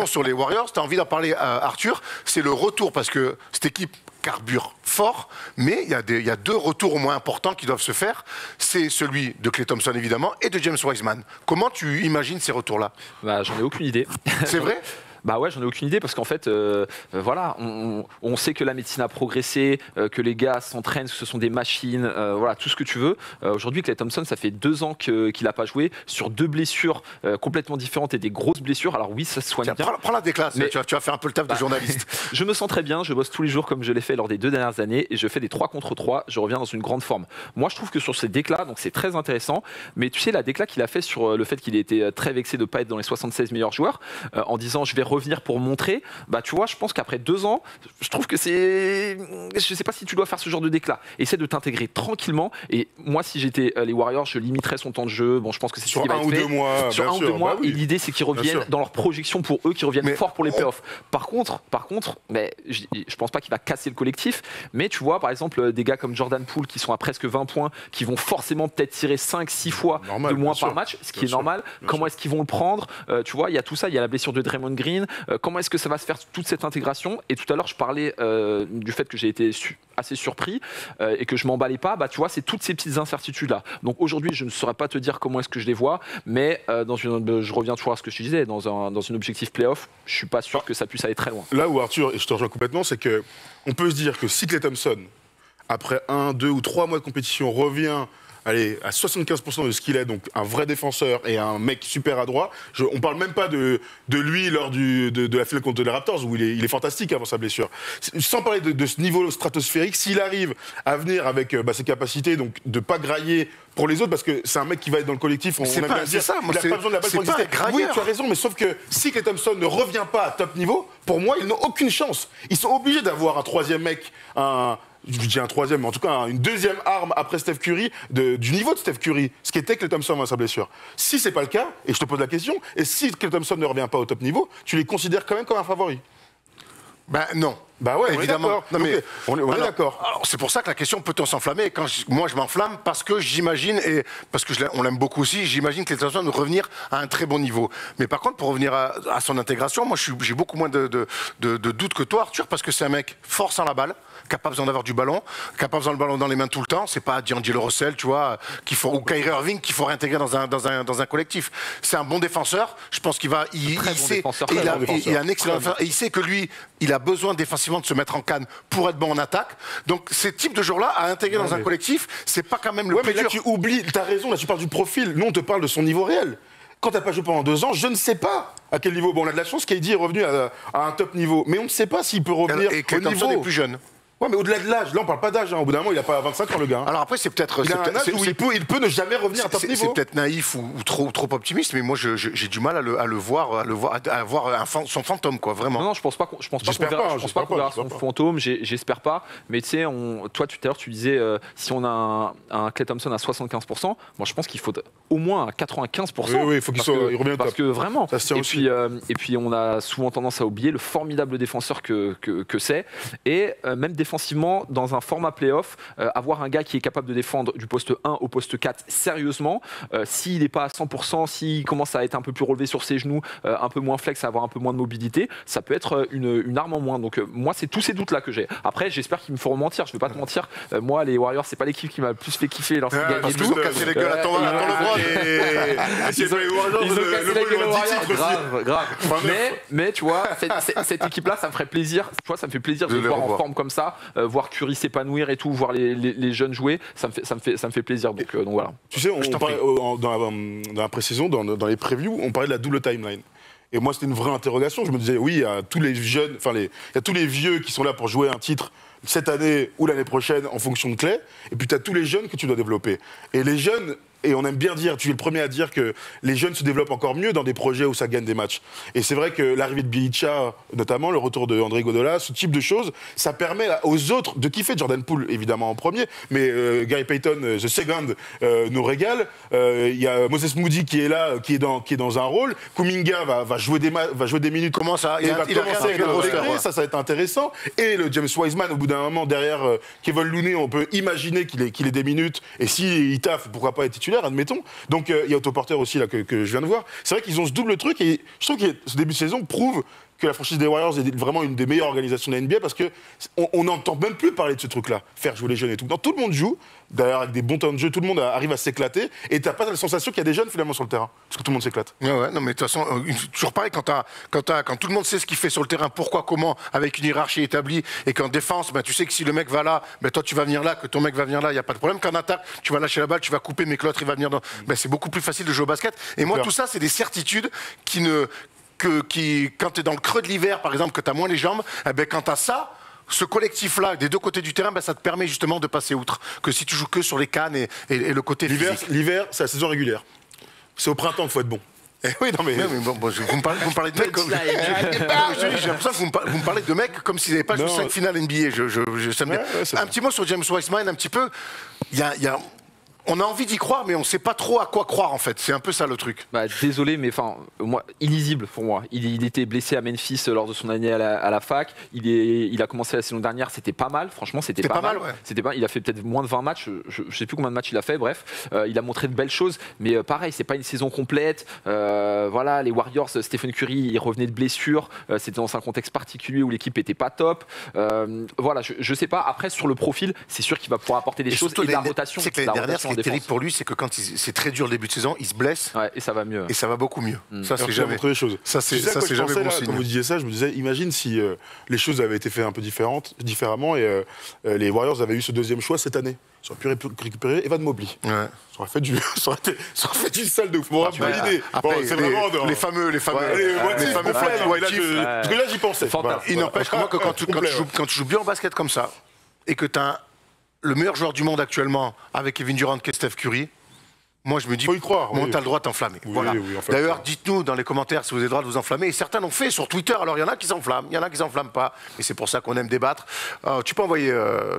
sur les Warriors. Tu as envie d'en parler, Arthur. C'est le retour, parce que cette équipe carbure fort, mais il y a 2 retours au moins importants qui doivent se faire. C'est celui de Klay Thompson, évidemment, et de James Wiseman. Comment tu imagines ces retours-là? J'en ai aucune idée. C'est vrai? Bah ouais, j'en ai aucune idée parce qu'en fait, voilà, on sait que la médecine a progressé, que les gars s'entraînent, que ce sont des machines, voilà, tout ce que tu veux. Aujourd'hui, Klay Thompson, ça fait 2 ans qu'il n'a pas joué, sur 2 blessures complètement différentes et des grosses blessures. Alors oui, ça se soigne bien. Prends la déclasse, mais tu vas faire un peu le taf de journaliste. Je me sens très bien, je bosse tous les jours comme je l'ai fait lors des 2 dernières années et je fais des 3 contre 3, je reviens dans une grande forme. Moi, je trouve que sur ces déclats, donc c'est très intéressant, mais tu sais, la déclat qu'il a fait sur le fait qu'il était très vexé de ne pas être dans les 76 meilleurs joueurs, en disant je vais revenir pour montrer, bah tu vois, je pense qu'après 2 ans, je trouve que c'est, je sais pas si tu dois faire ce genre de déclat. Essaie de t'intégrer tranquillement. Et moi, si j'étais les Warriors, je limiterais son temps de jeu. Bon, je pense que c'est sur ce qui va être fait. Sur 1 ou 2 mois. Sur 1 ou 2 mois. Et l'idée, c'est qu'ils reviennent dans leur projection pour eux, qu'ils reviennent fort pour les playoffs. Par contre, mais je pense pas qu'il va casser le collectif. Mais tu vois, par exemple, des gars comme Jordan Poole qui sont à presque 20 points, qui vont forcément peut-être tirer 5-6 fois de moins par match, ce qui est normal. Comment est-ce qu'ils vont le prendre? Tu vois, il y a tout ça. Il y a la blessure de Draymond Green. Comment est-ce que ça va se faire toute cette intégration? Et tout à l'heure, je parlais du fait que j'ai été assez surpris et que je m'emballais pas. Bah, tu vois, c'est toutes ces petites incertitudes-là. Donc aujourd'hui, je ne saurais pas te dire comment est-ce que je les vois, mais je reviens toujours à ce que je te disais, dans un objectif playoff, je suis pas sûr que ça puisse aller très loin. Là où Arthur, et je te rejoins complètement, c'est qu'on peut se dire que si Klay Thompson, après 1, 2 ou 3 mois de compétition, revient allez, à 75% de ce qu'il est, donc un vrai défenseur et un mec super adroit. On parle même pas de lui lors de la finale contre les Raptors, où il est fantastique avant sa blessure. Sans parler de ce niveau stratosphérique, s'il arrive à venir avec ses capacités, donc de pas grailler pour les autres, parce que c'est un mec qui va être dans le collectif, on aime bien dire, ça, il n'a pas besoin de la balle pour exister. Oui, tu as raison, mais sauf que si Klay Thompson ne revient pas à top niveau, pour moi, ils n'ont aucune chance. Ils sont obligés d'avoir un troisième mec, je dis un troisième, mais en tout cas une deuxième arme après Steph Curry, du niveau de Steph Curry, ce qui était Klay Thompson avant sa blessure. Si c'est pas le cas, et je te pose la question, et si Klay Thompson ne revient pas au top niveau, tu les considères quand même comme un favori? Ben non. Bah ouais, évidemment. On est d'accord. Alors, c'est pour ça que la question peut-on s'enflammer. Moi, je m'enflamme parce que j'imagine, et parce que on l'aime beaucoup aussi, j'imagine que les États-Unis vont revenir à un très bon niveau. Mais par contre, pour revenir à son intégration, moi, j'ai beaucoup moins de doutes que toi, Arthur, parce que c'est un mec fort sans la balle, qui n'a pas besoin d'avoir du ballon, qui n'a pas besoin de ballon dans les mains tout le temps. C'est pas D'Angelo Russell, tu vois, ou Kyrie Irving qu'il faut réintégrer dans un collectif. C'est un bon défenseur. Je pense qu'il va, il a un excellent défenseur, et il sait que lui, il a besoin défensivement de se mettre en canne pour être bon en attaque. Donc ces types de joueurs-là à intégrer dans un collectif, c'est pas quand même le plus dur. Là, tu oublies, t'as raison, là tu parles du profil. Nous on te parle de son niveau réel. Quand t'as pas joué pendant 2 ans, je ne sais pas à quel niveau. Bon, on a de la chance qu'Heidi est revenu à un top niveau, mais on ne sait pas s'il peut revenir et que au niveau. est plus jeune. Ouais, mais au-delà de l'âge, là on parle pas d'âge. Au bout d'un moment, il a pas 25 ans le gars. Alors après, c'est peut-être. Il a un âge où il peut ne jamais revenir à top niveau. C'est peut-être naïf ou trop optimiste, mais moi j'ai du mal à le voir, à voir son fantôme, quoi, vraiment. Non, je pense pas qu'on verra son fantôme. J'espère pas. Mais tu sais, toi tout à l'heure tu disais si on a un Klay Thompson à 75%, moi je pense qu'il faut au moins à 95%. Oui, il faut qu'il revienne au top. Parce que vraiment. Et puis on a souvent tendance à oublier le formidable défenseur que c'est, et même défensivement dans un format playoff, avoir un gars qui est capable de défendre du poste 1 au poste 4 sérieusement, s'il n'est pas à 100%, s'il commence à être un peu plus relevé sur ses genoux, un peu moins flex, à avoir un peu moins de mobilité, ça peut être une arme en moins. Donc moi, c'est tous ces doutes là que j'ai. Après, j'espère qu'ils me feront mentir, je vais pas te mentir, moi les Warriors, c'est pas l'équipe qui m'a le plus fait kiffer lorsqu'ils gagnent et tout. Ils ont cassé les gueules à ton LeBron. Ils ont cassé les gueules aux Warriors, grave. Mais tu vois, cette équipe là, ça me ferait plaisir, tu vois, ça me fait plaisir de les voir en forme comme ça, voir Curry s'épanouir et tout, voir les jeunes jouer, ça me fait plaisir. Donc voilà. Tu sais, on parlait dans la pré-saison, dans les previews, on parlait de la double timeline. Et moi, c'était une vraie interrogation. Je me disais, oui, il y a tous les jeunes, il y a tous les vieux qui sont là pour jouer un titre cette année ou l'année prochaine en fonction de Klay. Et puis, tu as tous les jeunes que tu dois développer. Et les jeunes, et on aime bien dire, tu es le premier à dire que les jeunes se développent encore mieux dans des projets où ça gagne des matchs. Et c'est vrai que l'arrivée de Bjelica, notamment, le retour de André Iguodala, ce type de choses, ça permet aux autres de kiffer. Jordan Poole, évidemment, en premier, mais Gary Payton, the second, nous régale. Il y a Moses Moody qui est là, qui est dans un rôle. Kuminga va jouer des minutes. Comment ça? Il va commencer à intégrer, ça va être intéressant. Et le James Wiseman, au bout d'un moment, derrière Kevin Looney, on peut imaginer qu'il ait des minutes. Et s'il taffe, pourquoi pas être titulaire, admettons. Donc il y a Otto Porter aussi là que je viens de voir. C'est vrai qu'ils ont ce double truc, et je trouve que ce début de saison prouve que la franchise des Warriors est vraiment une des meilleures organisations de la NBA, parce qu'on n'entend même plus parler de ce truc-là, faire jouer les jeunes et tout. Tout le monde joue, d'ailleurs avec des bons temps de jeu, tout le monde arrive à s'éclater, et t'as pas la sensation qu'il y a des jeunes finalement sur le terrain, parce que tout le monde s'éclate. Ouais, non, mais de toute façon, toujours pareil, quand tout le monde sait ce qu'il fait sur le terrain, pourquoi, comment, avec une hiérarchie établie, et qu'en défense, tu sais que si le mec va là, toi tu vas venir là, que ton mec va venir là, il n'y a pas de problème. Qu'en attaque, tu vas lâcher la balle, tu vas couper, mais que l'autre il va venir dans. C'est beaucoup plus facile de jouer au basket. Et moi, tout ça, c'est des certitudes quand tu es dans le creux de l'hiver, par exemple, que tu as moins les jambes, quand tu as ça, ce collectif-là, des deux côtés du terrain, ça te permet justement de passer outre. Que si tu joues que sur les cannes et le côté physique. L'hiver, c'est la saison régulière. C'est au printemps qu'il faut être bon. Oui, non, mais vous me parlez de mecs comme. J'ai l'impression que vous me parlez de mecs comme s'ils n'avaient pas joué 5 finales NBA. Un petit mot sur James Wiseman, un petit peu. On a envie d'y croire, mais on ne sait pas trop à quoi croire, en fait. C'est un peu ça le truc. Désolé, mais moi, illisible pour moi. Il était blessé à Memphis lors de son année à la fac. Il a commencé la saison dernière, c'était pas mal. Franchement, c'était pas mal. Ouais. Il a fait peut-être moins de 20 matchs. Je ne sais plus combien de matchs il a fait. Bref, il a montré de belles choses. Mais pareil, c'est pas une saison complète. Voilà, les Warriors, Stephen Curry, il revenait de blessure. C'était dans un contexte particulier où l'équipe était pas top. Voilà, je sais pas. Après, sur le profil, c'est sûr qu'il va pouvoir apporter des choses. Et la rotation. C'est que l'année dernière, en qui est terrible défense. pour lui, c'est que quand c'est très dur le début de saison, il se blesse Ouais, et ça va mieux. et ça va beaucoup mieux. Ça, c'est Alors, jamais. montré les choses. Ça, c'est Tu sais à quoi je jamais pensais, bon là, signe. Quand vous disiez ça, je me disais, imagine si les choses avaient été faites un peu différemment et les Warriors avaient eu ce deuxième choix cette année. Ils auraient pu récupérer Evan Mobley. Ouais. Ça aurait fait du, ça aurait fait du sale de ouf. Bon, Ouais, l'idée. après, Bon, c'est vraiment les fameux les fameux fameux what if. Parce que là, j'y pensais. Fantasme. Il n'empêche que moi, que quand tu joues bien au basket comme ça, et que tu as le meilleur joueur du monde actuellement avec Kevin Durant qui est Steph Curry, moi je me dis, Faut y croire, bon, oui. t'as le droit de t'enflammer. Oui, Voilà. oui, en fait, D'ailleurs, ça. dites-nous dans les commentaires si vous avez le droit de vous enflammer. Et certains l'ont fait sur Twitter. Alors il y en a qui s'enflamment, il y en a qui s'enflamment pas. Et c'est pour ça qu'on aime débattre. Tu peux envoyer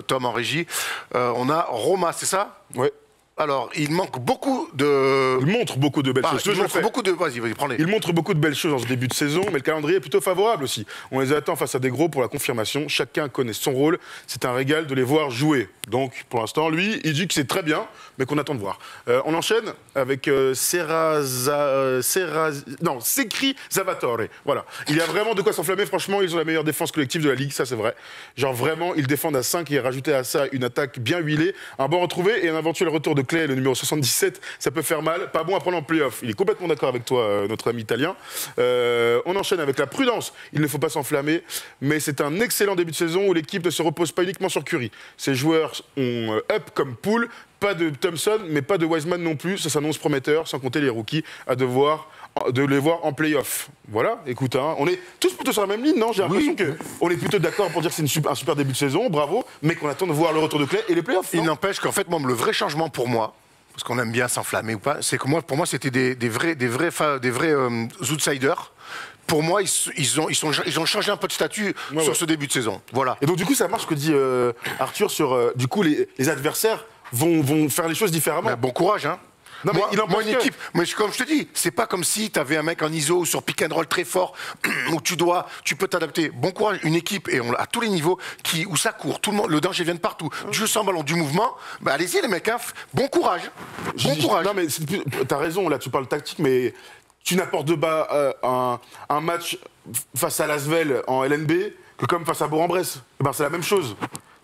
Tom en régie. On a Roma, c'est ça? Ouais. Alors, il manque beaucoup de. Il montre beaucoup de belles choses. Il montre beaucoup de. Vas-y, prends-les. Il montre beaucoup de belles choses en ce début de saison, mais le calendrier est plutôt favorable aussi. On les attend face à des gros pour la confirmation. Chacun connaît son rôle. C'est un régal de les voir jouer. Donc, pour l'instant, lui, il dit que c'est très bien, mais qu'on attend de voir. On enchaîne avec Sekri Zavatore. Voilà. Il y a vraiment de quoi s'enflammer. Franchement, ils ont la meilleure défense collective de la Ligue, ça c'est vrai. Genre vraiment, ils défendent à 5 et rajouter à ça une attaque bien huilée, un bon retrouvé et un éventuel retour de Clay, le numéro 77, ça peut faire mal. Pas bon à prendre en play-off. Il est complètement d'accord avec toi, notre ami italien. On enchaîne avec la prudence. Il ne faut pas s'enflammer, mais c'est un excellent début de saison où l'équipe ne se repose pas uniquement sur Curry. Ses joueurs ont up comme pool. Pas de Thompson, mais pas de Wiseman non plus. Ça s'annonce prometteur, sans compter les rookies de les voir en play-off. Voilà, écoute, hein, on est tous plutôt sur la même ligne, non? J'ai l'impression qu'on est plutôt d'accord pour dire que c'est un super début de saison, bravo, mais qu'on attend de voir le retour de Clay et les play-offs. Il n'empêche qu'en fait, moi, le vrai changement pour moi, parce qu'on aime bien s'enflammer ou pas, c'est que pour moi, c'était des vrais outsiders. Pour moi, ils ont changé un peu de statut sur ce début de saison. Voilà. Et donc, du coup, ça marche ce que dit Arthur sur, du coup, les adversaires vont faire les choses différemment. Bon courage, hein. Non, mais Moi, une équipe, mais comme je te dis, c'est pas comme si tu avais un mec en ISO ou sur pick and roll très fort où tu peux t'adapter. Bon courage, une équipe et à tous les niveaux où ça court, tout le monde, le danger vient de partout. Du jeu sans ballon, du mouvement. Bah allez-y les mecs, hein, bon courage. Bon courage. Non mais t'as raison, là tu parles tactique, mais tu n'apportes de bas un match face à Lasvel en LNB que comme face à Bourg-en-Bresse. Eh ben, c'est la même chose.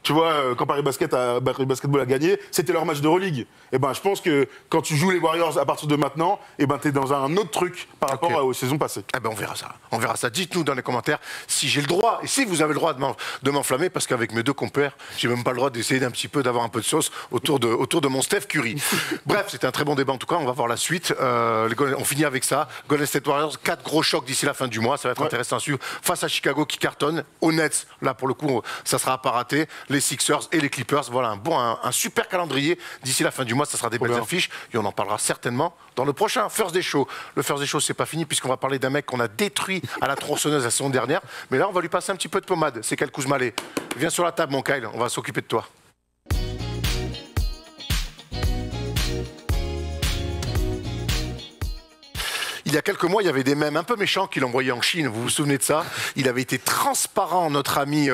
Tu vois, quand Paris Basketball a gagné, c'était leur match d'Euroleague. Et ben, je pense que quand tu joues les Warriors à partir de maintenant, et ben, t'es dans un autre truc par rapport aux saisons passées. Eh ben, on verra ça. On verra ça. Dites-nous dans les commentaires si j'ai le droit, et si vous avez le droit de m'enflammer, parce qu'avec mes deux compères, j'ai même pas le droit d'essayer d'un petit peu d'avoir un peu de sauce autour de mon Steph Curry. Bref, c'était un très bon débat en tout cas. On va voir la suite. On finit avec ça. Golden State Warriors, 4 gros chocs d'ici la fin du mois. Ça va être intéressant à suivre. Face à Chicago qui cartonne. Aux Nets, là pour le coup, ça sera à pas rater. Les Sixers et les Clippers. Voilà un super calendrier d'ici la fin du mois. Ça sera des belles affiches et on en parlera certainement dans le prochain First Day Show. Le First Day Show, c'est pas fini puisqu'on va parler d'un mec qu'on a détruit à la tronçonneuse la saison dernière. Mais là, on va lui passer un petit peu de pommade. C'est Kyle Kuzma. Viens sur la table, mon Kyle. On va s'occuper de toi. Il y a quelques mois, il y avait des mèmes un peu méchants qu'il envoyait en Chine. Vous vous souvenez de ça? Il avait été transparent, notre ami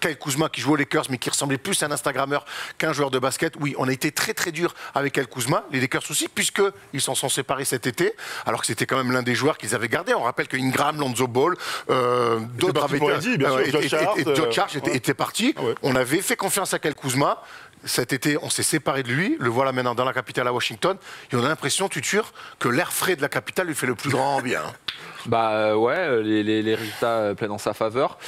Kyle Kuzma, qui jouait aux Lakers, mais qui ressemblait plus à un Instagrammeur qu'un joueur de basket. Oui, on a été très très dur avec Kyle Kuzma, les Lakers aussi, puisqu'ils s'en sont séparés cet été, alors que c'était quand même l'un des joueurs qu'ils avaient gardé. On rappelle que Ingram, Lonzo Ball, d'autres avaient été. Josh Hart était parti. Ah ouais. On avait fait confiance à Kyle Kuzma. Cet été, on s'est séparé de lui, le voilà maintenant dans la capitale à Washington, et on a l'impression, Tutur, que l'air frais de la capitale lui fait le plus grand bien. Bah ouais, les résultats plaident en sa faveur.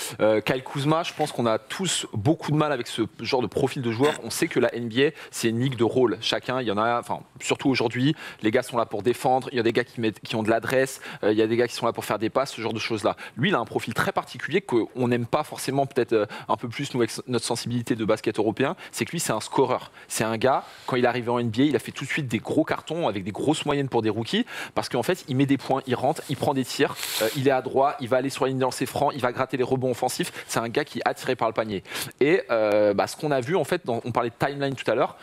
Kyle Kuzma, je pense qu'on a tous beaucoup de mal avec ce genre de profil de joueur. On sait que la NBA, c'est une ligue de rôle. Chacun, il y en a, enfin surtout aujourd'hui, les gars sont là pour défendre. Il y a des gars qui ont de l'adresse. Il y a des gars qui sont là pour faire des passes, ce genre de choses-là. Lui, il a un profil très particulier qu'on n'aime pas forcément, peut-être un peu plus nous avec notre sensibilité de basket européen. C'est que lui, c'est un scoreur. C'est un gars, quand il est arrivé en NBA, il a fait tout de suite des gros cartons avec des grosses moyennes pour des rookies, parce qu'en fait, il met des points, il rentre, il prend des tirs. Il est adroit, il va aller sur la ligne de lancer franc, il va gratter les rebonds offensifs. C'est un gars qui est attiré par le panier. Et ce qu'on a vu, en fait, on parlait de timeline tout à l'heure,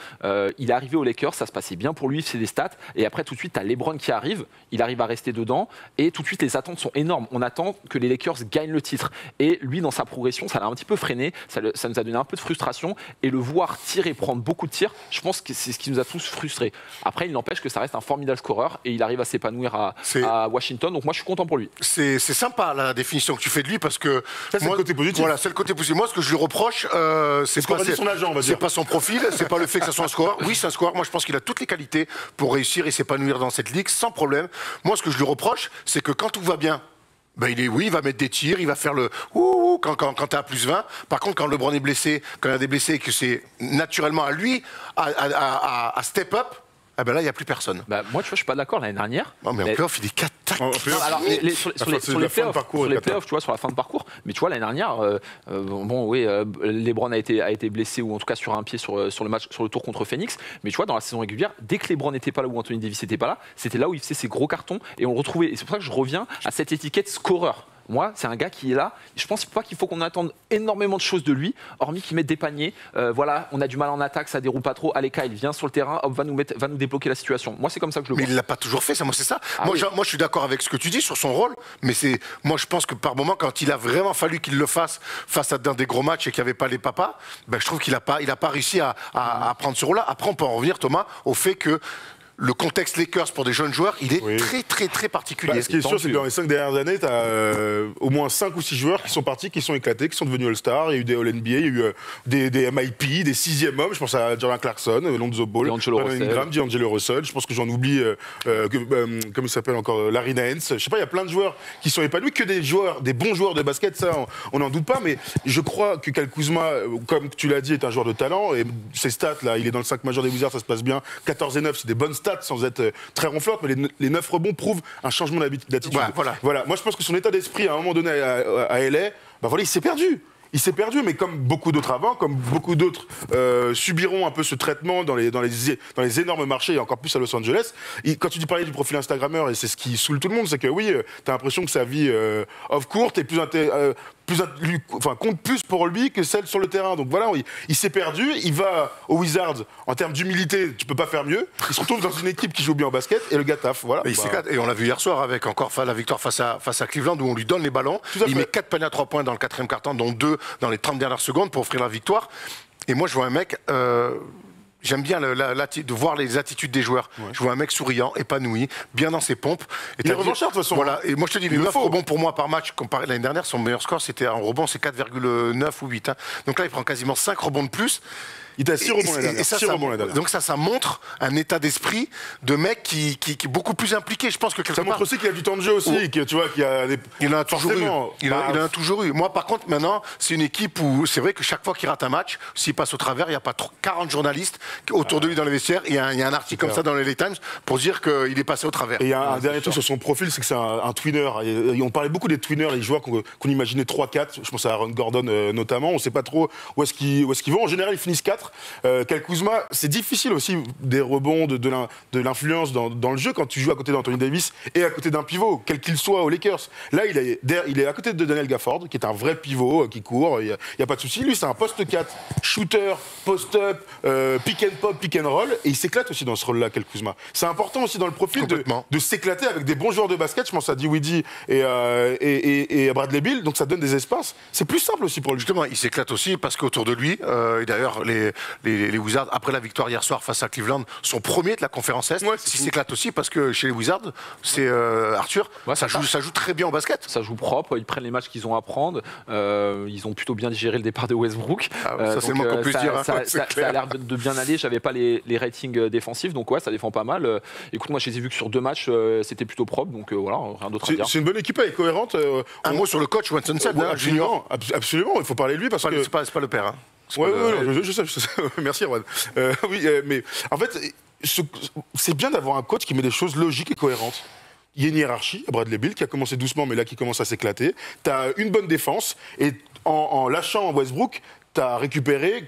il est arrivé aux Lakers, ça se passait bien pour lui, c'est des stats. Et après, tout de suite, tu as LeBron qui arrive, il arrive à rester dedans. Et tout de suite, les attentes sont énormes. On attend que les Lakers gagnent le titre. Et lui, dans sa progression, ça l'a un petit peu freiné, ça nous a donné un peu de frustration. Et le voir tirer et prendre beaucoup de tirs. Je pense que c'est ce qui nous a tous frustrés. Après, il n'empêche que ça reste un formidable scoreur et il arrive à s'épanouir à Washington. Donc moi, je suis content pour lui. C'est sympa la définition que tu fais de lui parce que ça, c'est le côté positif. Voilà, c'est le côté positif. Moi, ce que je lui reproche, c'est pas son profil, c'est pas le fait que ça soit un scoreur. Oui, c'est un scoreur. Moi, je pense qu'il a toutes les qualités pour réussir et s'épanouir dans cette ligue sans problème. Moi, ce que je lui reproche, c'est que quand tout va bien, ben il va mettre des tirs, il va faire le ouh quand t'es à plus 20. Par contre, quand LeBron est blessé, quand il y a des blessés et que c'est naturellement à lui à step up, ah ben là, il n'y a plus personne. Bah, moi, tu vois, je suis pas d'accord l'année dernière. Non, mais en playoff, il est cata. Alors, sur les playoffs, tu vois, sur la fin de parcours. Mais tu vois, l'année dernière, LeBron a été blessé, ou en tout cas sur un pied sur le match, sur le tour contre Phoenix. Mais tu vois, dans la saison régulière, dès que LeBron n'était pas là ou Anthony Davis n'était pas là, c'était là où il faisait ses gros cartons et on le retrouvait. Et c'est pour ça que je reviens à cette étiquette scoreur. Moi, c'est un gars qui est là. Je pense pas qu'il faut qu'on attende énormément de choses de lui, hormis qu'il mette des paniers. Voilà, on a du mal en attaque, ça déroule pas trop. Allez, Kyle, viens sur le terrain, hop, va nous débloquer la situation. Moi, c'est comme ça que je le vois. Mais il l'a pas toujours fait, ça. Moi, c'est ça. Ah, moi, oui. je suis d'accord avec ce que tu dis sur son rôle, mais moi, je pense que par moment, quand il a vraiment fallu qu'il le fasse face à des gros matchs et qu'il n'y avait pas les papas, ben, je trouve qu'il a pas réussi à prendre ce rôle-là. Après, on peut en revenir, Thomas, au fait que le contexte Lakers pour des jeunes joueurs, il est très, très, très particulier. Bah, ce qui est sûr, c'est que dans les 5 dernières années, tu as au moins 5 ou 6 joueurs qui sont partis, qui sont éclatés, qui sont devenus All-Star. Il y a eu des All-NBA, il y a eu des MIP, des 6e hommes. Je pense à Jordan Clarkson, Lonzo Ball, D'Angelo Russell. Je pense que j'en oublie, comment il s'appelle encore, Larry Nance. Je sais pas, il y a plein de joueurs qui sont épanouis, que des bons joueurs de basket, ça, on n'en doute pas. Mais je crois que Kyle Kuzma, comme tu l'as dit, est un joueur de talent. Et ses stats, là, il est dans le 5 majeur des Wizards, ça se passe bien. 14 et 9, c'est des bonnes stats sans être très ronflante, mais les 9 rebonds prouvent un changement d'attitude. Voilà. Moi, je pense que son état d'esprit, à un moment donné, à LA, bah voilà, il s'est perdu. Il s'est perdu, mais comme beaucoup d'autres avant, comme beaucoup d'autres subiront un peu ce traitement dans les énormes marchés, et encore plus à Los Angeles. Quand tu parlais du profil Instagrammeur, et c'est ce qui saoule tout le monde, c'est que oui, tu as l'impression que sa vie off-court est compte plus pour lui que celle sur le terrain. Donc voilà, il s'est perdu, il va aux Wizards, en termes d'humilité, tu peux pas faire mieux. Il se retrouve dans une équipe qui joue bien au basket, et le gars taffe. Voilà. Et on l'a vu hier soir avec encore la victoire face à Cleveland, où on lui donne les ballons. Il met 4 paniers à 3 points dans le 4e quart-temps, dont 2 dans les 30 dernières secondes pour offrir la victoire. Et moi, je vois un mec... J'aime bien de voir les attitudes des joueurs. Ouais. Je vois un mec souriant, épanoui, bien dans ses pompes. Il est revanchard de toute façon. Voilà. Et moi, je te dis, les 9 rebonds pour moi par match, comparé à l'année dernière, son meilleur score, c'était en rebond, c'est 4,9 ou 8. Hein. Donc là, il prend quasiment 5 rebonds de plus. Il t'a 6 rebonds l'année dernière. Donc ça montre un état d'esprit de mec qui est beaucoup plus impliqué. Je pense que quelque ça montre aussi qu'il a du temps de jeu aussi, tu vois, qu'il y a des... Il en a toujours eu. Il en a toujours eu. Moi, par contre, maintenant, c'est une équipe où c'est vrai que chaque fois qu'il rate un match, s'il passe au travers, il n'y a pas 40 journalistes autour de lui dans les vestiaires. Il y a un article comme ça dans le LA Times pour dire qu'il est passé au travers. Et il y a un dernier truc sur son profil, c'est que c'est un twinner. Et on parlait beaucoup des twinners, les joueurs qu'on imaginait 3-4. Je pense à Aaron Gordon notamment. On ne sait pas trop où est-ce qu'ils vont. En général, ils finissent 4. Kuzma, c'est difficile aussi des rebonds, de l'influence dans le jeu quand tu joues à côté d'Anthony Davis et à côté d'un pivot, quel qu'il soit aux Lakers. Là, il est à côté de Daniel Gafford, qui est un vrai pivot, qui court, il n'y a pas de souci. Lui, c'est un poste 4, shooter, post-up, pick and pop, pick and roll, et il s'éclate aussi dans ce rôle-là, Kuzma. C'est important aussi dans le profil de s'éclater avec des bons joueurs de basket. Je pense à Dinwiddie et à Bradley Beal, donc ça donne des espaces. C'est plus simple aussi pour lui. Justement, il s'éclate aussi parce qu'autour de lui, et d'ailleurs, les Wizards, après la victoire hier soir face à Cleveland, sont premiers de la conférence Est. Ouais, il s'éclate aussi parce que chez les Wizards, c'est Arthur, ça joue très bien au basket. Ça joue propre, ils prennent les matchs qu'ils ont à prendre. Ils ont plutôt bien digéré le départ de Westbrook. Ça, c'est le moins qu'on puisse dire. Ça a l'air de bien aller. J'avais pas les ratings défensifs, donc ouais, ça défend pas mal. Écoute, moi, je les ai vus que sur 2 matchs, c'était plutôt propre, donc voilà, rien d'autre à dire. C'est une bonne équipe, elle est cohérente. Un mot sur le coach Winston Said, junior. Absolument, il faut parler de lui parce que c'est pas le père. Hein. Oui, je sais. Merci, Erwan. Mais en fait, c'est bien d'avoir un coach qui met des choses logiques et cohérentes. Il y a une hiérarchie à Bradley Beal qui a commencé doucement, mais là qui commence à s'éclater. Tu as une bonne défense et en lâchant Westbrook, tu as récupéré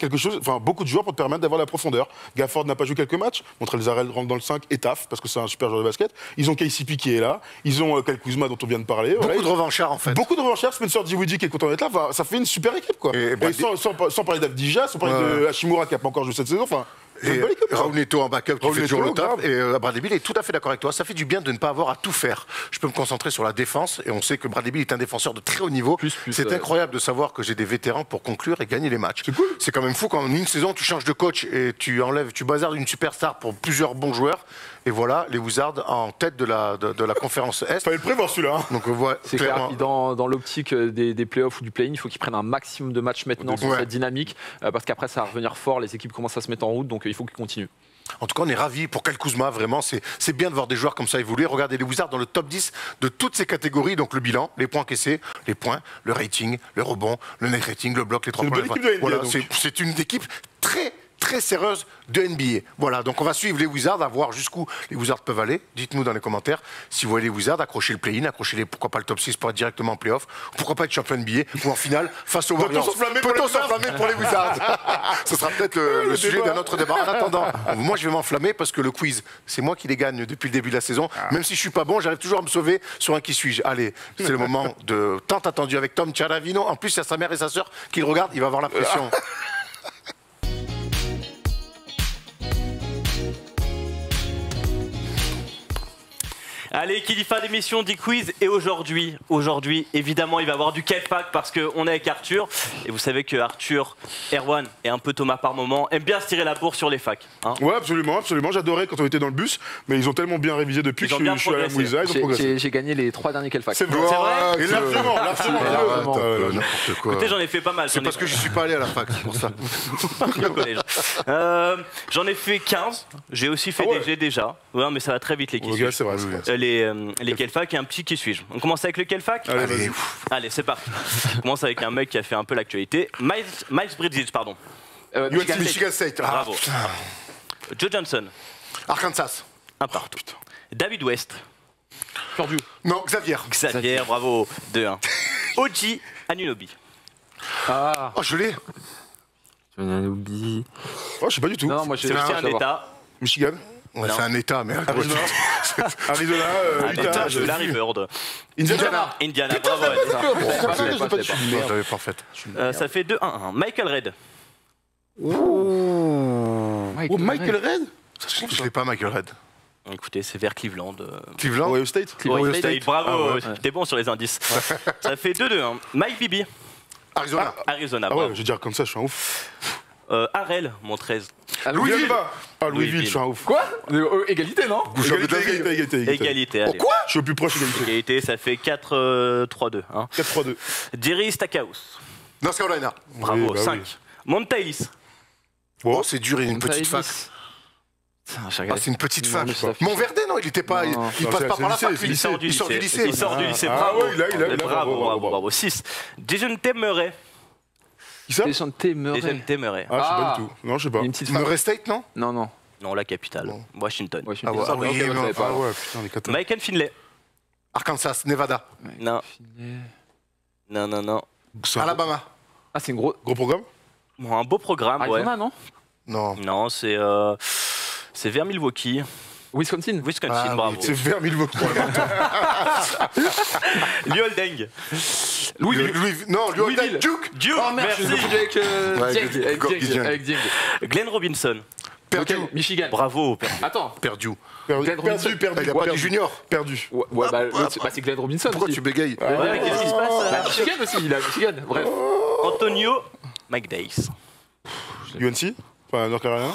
beaucoup de joueurs pour te permettre d'avoir la profondeur. Gafford n'a pas joué quelques matchs. Montrezl rentre dans le 5 et taf, parce que c'est un super joueur de basket. Ils ont KCP qui est là. Ils ont Kyle Kuzma dont on vient de parler. Beaucoup de revanchards, en fait. Beaucoup de revanchards. Spencer Dinwiddie qui est content d'être là. Ça fait une super équipe, quoi. Et sans parler d'Avdija, sans parler de Hachimura qui n'a pas encore joué cette saison. C'est une Et bonne équipe, ça. Raoul Neto en backup qui Raoul fait toujours le Neto, taf. grave. Et Bradley Beal est tout à fait d'accord avec toi. Ça fait du bien de ne pas avoir à tout faire. Je peux me concentrer sur la défense. Et on sait que Bradley Beal est un défenseur de très haut niveau. C'est incroyable de savoir que j'ai des vétérans pour conclure et gagner les matchs. C'est cool. C'est quand même fou quand en une saison tu changes de coach et tu bazardes une superstar pour plusieurs bons joueurs. Et voilà, les Wizards en tête de la conférence Est. Fallait le prévoir celui-là. Hein. Donc ouais, C'est clair. clairement. Puis dans l'optique des playoffs ou du play-in, il faut qu'ils prennent un maximum de matchs maintenant sur Ouais. cette dynamique, parce qu'après ça va revenir fort, les équipes commencent à se mettre en route, donc il faut qu'ils continuent. En tout cas, on est ravis pour Kyle Kuzma, vraiment. C'est bien de voir des joueurs comme ça évoluer. Regardez les Wizards dans le top 10 de toutes ces catégories. Donc le bilan, les points encaissés, les points, le rating, le rebond, le net rating, le bloc, les 3 C'est une points. bonne équipe de NBA, Voilà, donc. c'est une équipe très sérieuse de NBA. Voilà, donc on va suivre les Wizards, à voir jusqu'où les Wizards peuvent aller. Dites-nous dans les commentaires si vous voyez les Wizards accrocher le play-in, pourquoi pas le top 6 pour être directement en play-off, pourquoi pas être champion NBA, ou en finale face aux Warriors. Peut-on s'enflammer pour les Wizards? Peut-on s'enflammer pour les Wizards? Ce sera peut-être le sujet d'un autre débat. En attendant, moi je vais m'enflammer parce que le quiz, c'est moi qui les gagne depuis le début de la saison. Même si je suis pas bon, j'arrive toujours à me sauver sur un qui suis-je. Allez, c'est le moment de tant attendu avec Tom Ciaravino. En plus, il y a sa mère et sa sœur qui le regardent, il va avoir la pression. Allez, qui dit fin d'émission dit quiz. Et aujourd'hui, évidemment, il va y avoir du K-Fac parce qu'on est avec Arthur. Et vous savez que Arthur, Erwan et un peu Thomas par moment aiment bien se tirer la bourre sur les facs. Hein. Ouais, absolument. J'adorais quand on était dans le bus, mais ils ont tellement bien révisé depuis Ils que ont bien je suis à la progressé. Mouisa, ils ont progressé. J'ai gagné les 3 derniers Kelfac. C'est vrai. Et largement. N'importe quoi. Écoutez, j'en ai fait pas mal. C'est parce que je suis pas allé à la fac, c'est pour ça. au collège. J'en ai fait 15. J'ai aussi fait des G déjà. Ouais, mais ça va très vite les qui Ok, c'est vrai. les Kelfac et un petit qui suis-je. On commence avec le Kelfac. Allez, vas-y. Allez, c'est parti. On commence avec un mec qui a fait un peu l'actualité. Miles Bridges, pardon. Michigan State. Ah, Bravo. Joe Johnson, Arkansas. un partout. David West, Perdu. Non, Xavier. Xavier, bravo, 2-1. Oji Anunoby. Ah, Oh, je l'ai. oublié. Oh, je sais pas du tout. Non, moi j'ai C'est aussi un savoir. état. Michigan, Ouais, Non. c'est un état, mais Arizona, Arizona, Un Utah, état de Larry Bird. Indiana. Indiana, bravo. Ed. je l'avais pas fait. Ça fait 2-1. Michael Red. Michael Red. Je l'ai pas, Michael Red. Écoutez, c'est vers Cleveland. Cleveland. Ohio State. Ohio State. State, bravo, Ah t'es bon sur les indices. Ça fait 2-2. Mike Bibby, Arizona. Arizona, Ah ouais, bravo. je veux dire comme ça, je suis un ouf. Harrell, mon 13. Louisville. Ah, Louisville, je suis un ouf. Quoi Égalité, non Égalité. Égalité, allez. Quoi Je suis au plus proche égalité. Égalité, ça fait 4-3-2. Hein. 4-3-2. Jerry Stackhouse, North Carolina. bravo, bah 5. oui. Monta Ellis, Oh, c'est dur, il y a une petite fac. Ah, c'est une petite fac. Non, mais ça affiche. Montverdet, non, il était pas. Il Non. passe Non, pas c'est par la lycée, fac. c'est lui. il sort du Il sort du lycée. lycée. Il sort du lycée, Ah bravo. ouais, il a, Bravo. 6. Dejounte Murray. Qui ça Dejounte Murray. Dejounte Murray. Ah, je sais pas Ah. du tout. Non, je sais pas. Il y a une petite fac. Murray State, non Non, non. Non, la capitale. Bon. Washington. Ouais, je suis Ah une ouais, petite ah oui, fac. Ok, mais je savais Ah pas. ouais, putain, les catas. Michael Finlay. Arkansas, Nevada, Non. Non. Alabama. Ah, c'est une grosse. Gros programme. Bon, un beau programme, ouais. Arizona, non Non. Non, c'est vers Milwaukee. Wisconsin. Wisconsin, Ah, bravo. C'est vers Milwaukee. Liol Deng. Non, Louisville. Duke. Duke, Oh merde, je merci. l'ai confondu avec Ouais, Dieng. Dieng. Avec Dieng. Glenn Robinson. Perdu. Ok, Michigan. Bravo. Attends. Perdu. Glenn Robinson. Il a pas dit junior. Perdu. Ouais, bah, l'autre, c'est Glenn Robinson. Pourquoi aussi. tu bégayes Ouais, mais qu'est-ce qui se passe Bah, Michigan aussi, il a Michigan. Bref. Antonio McDace. UNC. Enfin, North Carolina.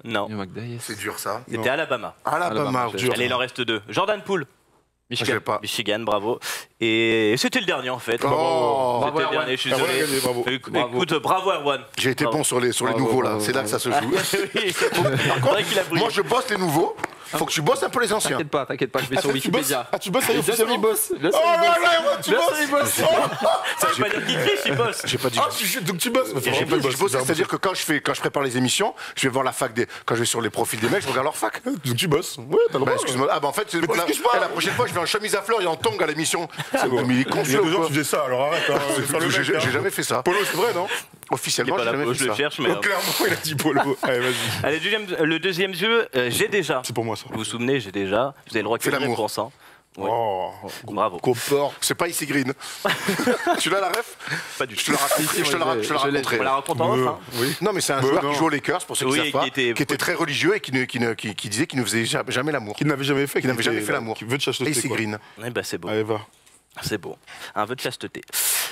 Non, C'est dur ça. c'était Alabama. Alabama, Alabama, dur. Allez, il en reste 2. Jordan Poole. Je l'ai pas. Michigan, bravo. Et c'était le dernier en fait. Oh. C'était Bravo, le dernier, je suis Erwan a désolé. gagné, bravo. Écoute, bravo Erwan. J'ai été Bravo. bon sur les Bravo, nouveaux là. bravo, C'est là que ça se joue. Oui, c'est bon. Par Faudrait qu'il a contre, brillé. moi je bosse les nouveaux. Faut que tu bosses un peu les anciens. T'inquiète pas, je vais sur Wikipédia. Ah, tu bosses, ça y est, Bien sûr, il officiellement. bosse. Bien sûr, Oh il là bosse. là, Erwan, tu Bien sûr, bosses. il bosse. Ça veut pas dire qu'il triche, il bosse. J'ai pas dit. Ah, donc tu bosses. J'ai pas dit que je bosse, c'est-à-dire que quand je prépare les émissions, je vais voir la fac quand je vais sur les profils des mecs, je regarde leur fac. Donc tu bosses. Ouais, t'as le Bah, droit. excuse-moi. Ah bah en fait, c'est t'excuses pas. la prochaine fois, je vais en chemise à fleurs et en tongs à l'émission. C'est bon. Mais il est Il y a confiant. 2 ans, tu faisais ça, alors arrête. hein, faire le mec, J'ai hein. jamais fait ça. Polo, c'est vrai, non? Il est Officiellement, pas j'ai là, jamais je fait le ça. cherche, mais. Clairement, il a dit Polo. Allez, vas-y. Allez, le deuxième jeu, j'ai déjà. C'est pour moi, ça. Vous vous souvenez, j'ai déjà. Vous avez le droit de Fais faire une l'amour. réponse. Hein. Ouais. Oh, Bravo. Comport. C'est pas Icy Green. Tu l'as la ref? Pas du Je te le raconte. Je te le raconterai. On la raconte en off. Hein. Oui. Non, mais c'est un Bah, joueur non. qui joue aux Lakers, pour ceux qui Oui, ne savent pas, qui était très religieux et qui disait qu'il ne faisait jamais l'amour. Qui n'avait jamais fait. Qui n'avait jamais fait l'amour. Qui veut de chasteté. Icy quoi. Green. Eh ben, c'est beau. Allez, va. C'est beau. Un vœu de chasteté.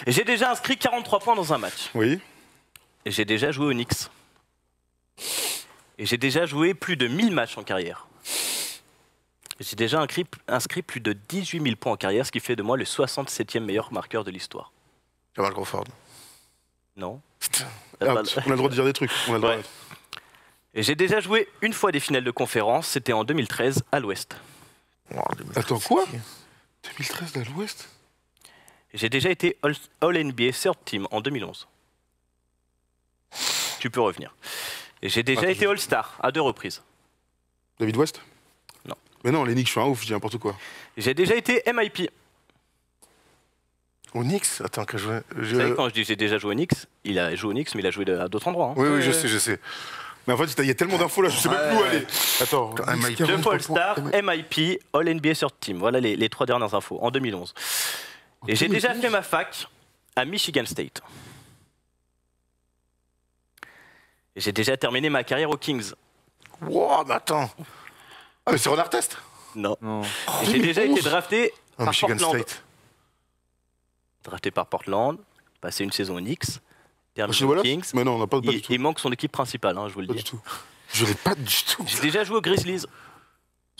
Et j'ai déjà inscrit 43 points dans un match. Oui. Et j'ai déjà joué au Knicks. Et j'ai déjà joué plus de 1000 matchs en carrière. Et j'ai déjà inscrit plus de 18 000 points en carrière, ce qui fait de moi le 67e meilleur marqueur de l'histoire. Jamal Crawford. Non. On a le droit de dire des trucs. On a le droit. Ouais. Et j'ai déjà joué une fois des finales de conférence, c'était en 2013 à l'Ouest. Attends, quoi 2013 à l'Ouest. Et j'ai déjà été All-NBA Third Team en 2011. Tu peux revenir. Et j'ai déjà été All-Star à 2 reprises. David West. Non. Mais non, les Knicks, je suis un ouf, je dis n'importe quoi. Et j'ai déjà été MIP. Au Knicks? Attends, que je... Vous savez, quand je dis j'ai déjà joué au Knicks, il a joué au Knicks, mais il a joué à d'autres endroits. Hein. Oui, je sais. Mais en fait, il y a tellement d'infos là, je sais même plus où aller. Attends, MIP. 2 fois All-Star, MIP, All-NBA Third Team. Voilà les 3 dernières infos, en 2011. Et j'ai déjà fait ma fac à Michigan State. Et j'ai déjà terminé ma carrière aux Kings. Wow, mais attends. Ah, mais c'est Ron Artest? Non. Non. Et j'ai déjà été drafté Ah, par Michigan Portland. State. Drafté par Portland, passé une saison aux Knicks, terminé Chez aux Wallace. Kings. Mais non, on n'a pas du tout. Il manque son équipe principale, hein, je vous le Pas du dis. tout. Je l'ai pas du tout. J'ai déjà joué aux Grizzlies.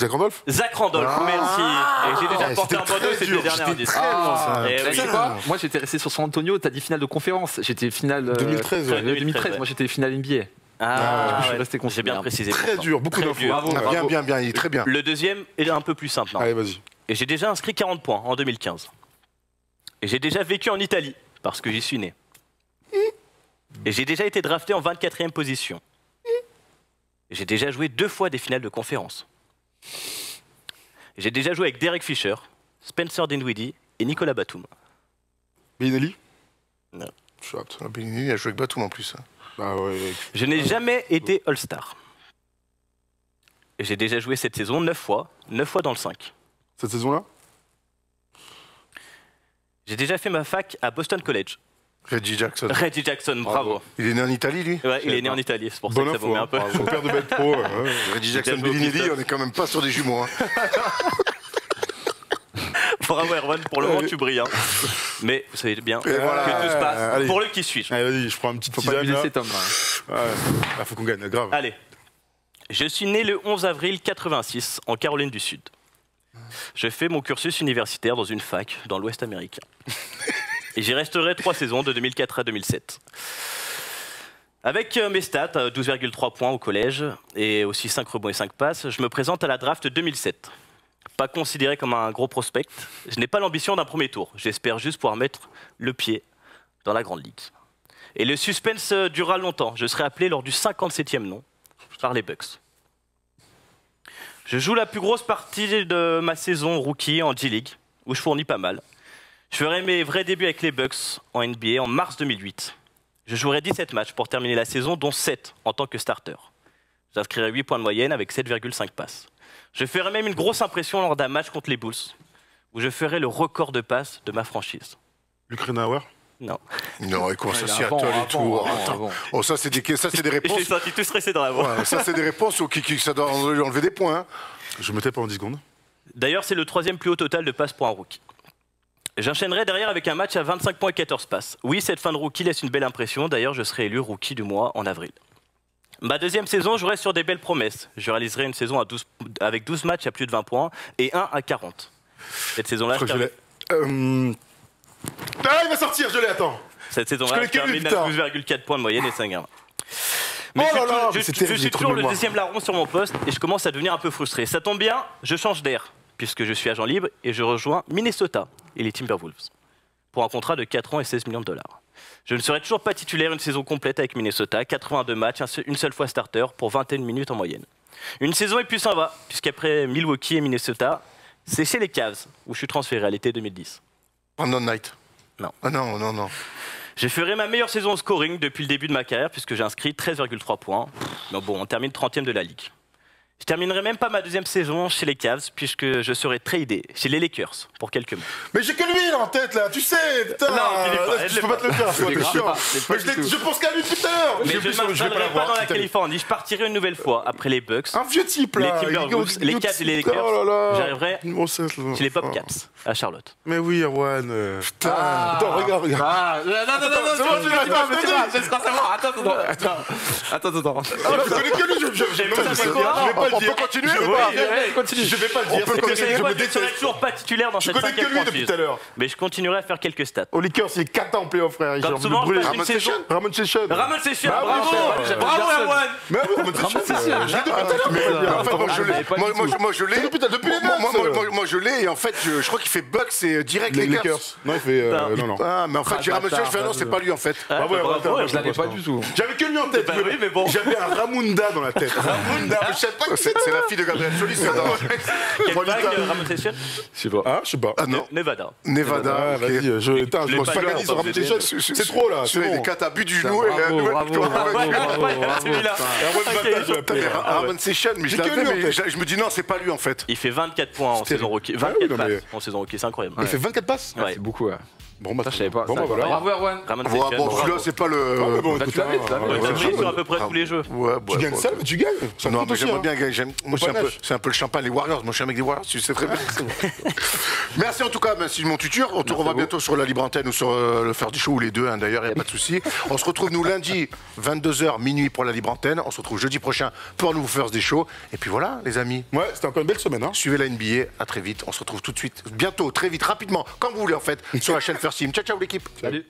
Zach Randolph. Zach Randolph, merci. Et j'ai déjà porté un c'était bandeau très ces dur, 2 dernières c'était indices. très loin, ça. Eh Tu oui. sais quoi Moi j'étais resté sur San Antonio, t'as dit finale de conférence. J'étais finale. 2013, ouais. 2013, ouais. moi j'étais finale NBA. Ah, je suis ouais. resté J'ai bien concentré. précisé. Très pourtant. dur, beaucoup Très d'infos. dur. Bravo, Ah, bravo. bien, il est très bien. Le deuxième est un peu plus simple. Allez, vas-y. Et j'ai déjà inscrit 40 points en 2015. Et j'ai déjà vécu en Italie, parce que j'y suis né. Et j'ai déjà été drafté en 24e position. Et j'ai déjà joué 2 fois des finales de conférence. Et j'ai déjà joué avec Derek Fisher, Spencer Dinwiddie et Nicolas Batum. Bellinelli. Non. Shot. Ah, Bellini, il a joué avec Batum en plus. Hein. Ah ouais. Je n'ai jamais été All-Star. Et j'ai déjà joué cette saison 9 fois dans le 5. Cette saison-là. J'ai déjà fait ma fac à Boston College. Reggie Jackson. Reggie Jackson, bravo. Il est né en Italie, lui? Ouais, il est né en Italie, c'est pour ça Bonne que ça vous info. met un peu. Son père devait être pro. Ouais. Reggie Jackson, bien joué au Bellinelli, Pistons. on est quand même pas sur des jumeaux. Hein. Bravo Erwan, pour le moment tu brilles. Hein. Mais vous savez bien que voilà. tout se passe Allez. pour le qui suis-je. Allez, vas-y, je prends un petit Faut pas tisane. abuser là. cet homme là. Ouais. Ah, faut qu'on gagne, grave. Allez, je suis né le 11 avril 86 en Caroline du Sud. Je fais mon cursus universitaire dans une fac dans l'Ouest américain. Et j'y resterai 3 saisons de 2004 à 2007. Avec mes stats, 12,3 points au collège et aussi 5 rebonds et 5 passes, je me présente à la draft 2007. Pas considéré comme un gros prospect, je n'ai pas l'ambition d'un premier tour. J'espère juste pouvoir mettre le pied dans la grande ligue. Et le suspense durera longtemps. Je serai appelé lors du 57e nom par les Bucks. Je joue la plus grosse partie de ma saison rookie en G-League, où je fournis pas mal. Je ferai mes vrais débuts avec les Bucks en NBA en mars 2008. Je jouerai 17 matchs pour terminer la saison, dont 7 en tant que starter. J'inscrirai 8 points de moyenne avec 7,5 passes. Je ferai même une grosse impression lors d'un match contre les Bulls, où je ferai le record de passes de ma franchise. Luke Renauer. Non. Non, et comment ça, Ouais, Seattle avant, et tout. avant, Attends. avant. Oh, ça, c'est des Je l'ai réponses. senti tout stressé dans la voix. Ouais, ça, c'est des réponses qui ça doit lui enlever des points. Hein. Je me tais pendant 10 secondes. D'ailleurs, c'est le 3e plus haut total de passes pour un rookie. J'enchaînerai derrière avec un match à 25 points et 14 passes. Oui, cette fin de rookie laisse une belle impression. D'ailleurs, je serai élu rookie du mois en avril. Ma 2e saison, je reste sur des belles promesses. Je réaliserai une saison avec 12 matchs à plus de 20 points et 1 à 40. Cette saison-là, Je crois que je l'ai. Ah, il va sortir, je l'ai, attends. Cette Je saison-là, connais je que lui, termine à putain. 12,4 points de moyenne et 5 gains. Oh là là, mais c'est je terrible, j'ai suis trop de toujours le mémoire. 2e larron sur mon poste et je commence à devenir un peu frustré. Ça tombe bien, je change d'air, puisque je suis agent libre et je rejoins Minnesota et les Timberwolves pour un contrat de 4 ans et 16 millions de dollars. Je ne serai toujours pas titulaire une saison complète avec Minnesota, 82 matchs, une seule fois starter pour 21 minutes en moyenne. Une saison et puis ça va, puisqu'après Milwaukee et Minnesota, c'est chez les Cavs où je suis transféré à l'été 2010. Brandon Knight. Non. Ah non. Je ferai ma meilleure saison au scoring depuis le début de ma carrière, puisque j'ai inscrit 13,3 points. Mais bon, on termine 30e de la ligue. Je terminerai même pas ma deuxième saison chez les Cavs puisque je serai tradé chez les Lakers pour quelques mois. Mais j'ai que lui là en tête là, tu sais, putain. Non, je peux pas te le faire, toi, t'es chiant. pas Mais je pense qu'à lui tout à l'heure. Mais je ne vais pas m'installerai pas l'avoir, dans la putain. Californie. Je partirai une nouvelle fois après les Bucks, Un vieux type les là. Timberwolves, les Cavs et les Lakers. Oh là là. J'arriverai Bon, ça, chez les Bobcats à Charlotte. Mais oui, Erwan. Putain. Attends, regarde. Non, C'est bon, tu l'as dit, mais c'est pas, je serai savoir. Attends. Je connais que lui, je vais pas le On dire. peut continuer Je ou pas Continue. Je vais pas le dire. peut c'est que continuer, C'est je quoi, me je serai déteste. toujours pas titulaire dans Je cette connais que cinquième lui depuis franchise. tout à l'heure. Mais je continuerai à faire quelques stats. Au Lakers, il est 4 ans en playoff, frère. Il Comme genre souvent, de brûler. je passe une saison. Ramon Session. Ramon Session, Bah oui, bravo j'avais Bravo personne. Erwan. Mais oui, Ramon Session. Je l'ai depuis tout à l'heure. Moi, je l'ai. mais pas du Moi, je l'ai. Depuis les Moi, je l'ai. Et en fait, je crois qu'il fait Bucks et direct Les Lakers. Lakers. Non, il fait. Non. Ah, mais en fait, j'ai ramassé, je fais non, c'est pas lui en fait. Ah, Bravo, Erwan, bravo, Je l'avais pas du tout. J'avais que lui en tête. Bah oui, mais bon. J'avais un Ramunda dans la tête. Ramunda, mais je savais pas que C'est la fille de Gabriel Solis, ça. Quel bac, Ramon Session Je sais pas. Ah, je sais pas. Ah non, Nevada. Nevada. Ah, ok. vas-y, je l'ai pas m'organise dit, sur on Ramon va Session. C'est trop là. C'est Celui-là, il bon. est 4 à but du genou et la Bravo, nouvelle bravo, victoire. bravo, Ouais, celui-là. Erwan Bata, je l'appelais. Ramon Session, mais je J'ai que l'avais, lui en mais tête. je me dis non, c'est pas lui en fait. Il fait 24 points en saison rookie. Ah oui, 24 non, mais- passes en saison rookie, c'est incroyable. Il fait 24 passes. Ouais. C'est beaucoup, ouais. Bon, bah, Ça, je savais pas. Bon, bah Ça, voilà. Bravo, Erwan. Ramon Bon, Session. bon, celui-là, c'est pas Ah, mais le. bon, Bah, écoute, tu l'avais, hein, tu l'avais. Ouais, ouais, tu brilles sur à peu près tous les jeux. Ouais, Tu gagnes ça, mais tu gagnes. Ça Non, compte mais aussi, j'aimerais hein. bien gagner. Moi, panache. c'est un peu le champagne, les Warriors. Moi, je suis un mec des Warriors, tu sais très bien. Merci en tout cas, merci mon tuteur. On te revoit bientôt sur la libre antenne ou sur le Faire du Show, ou les deux, hein, d'ailleurs, il n'y a pas de souci. On se retrouve, nous, lundi, 22h, minuit pour la libre antenne. On se retrouve jeudi prochain pour nous faire des shows. Et puis voilà, les amis. Ouais, c'était encore une belle semaine. Hein. Suivez la NBA, à très vite. On se retrouve tout de suite, bientôt, très vite, rapidement, quand vous voulez en fait, sur la chaîne First Team. Ciao, ciao l'équipe. Salut.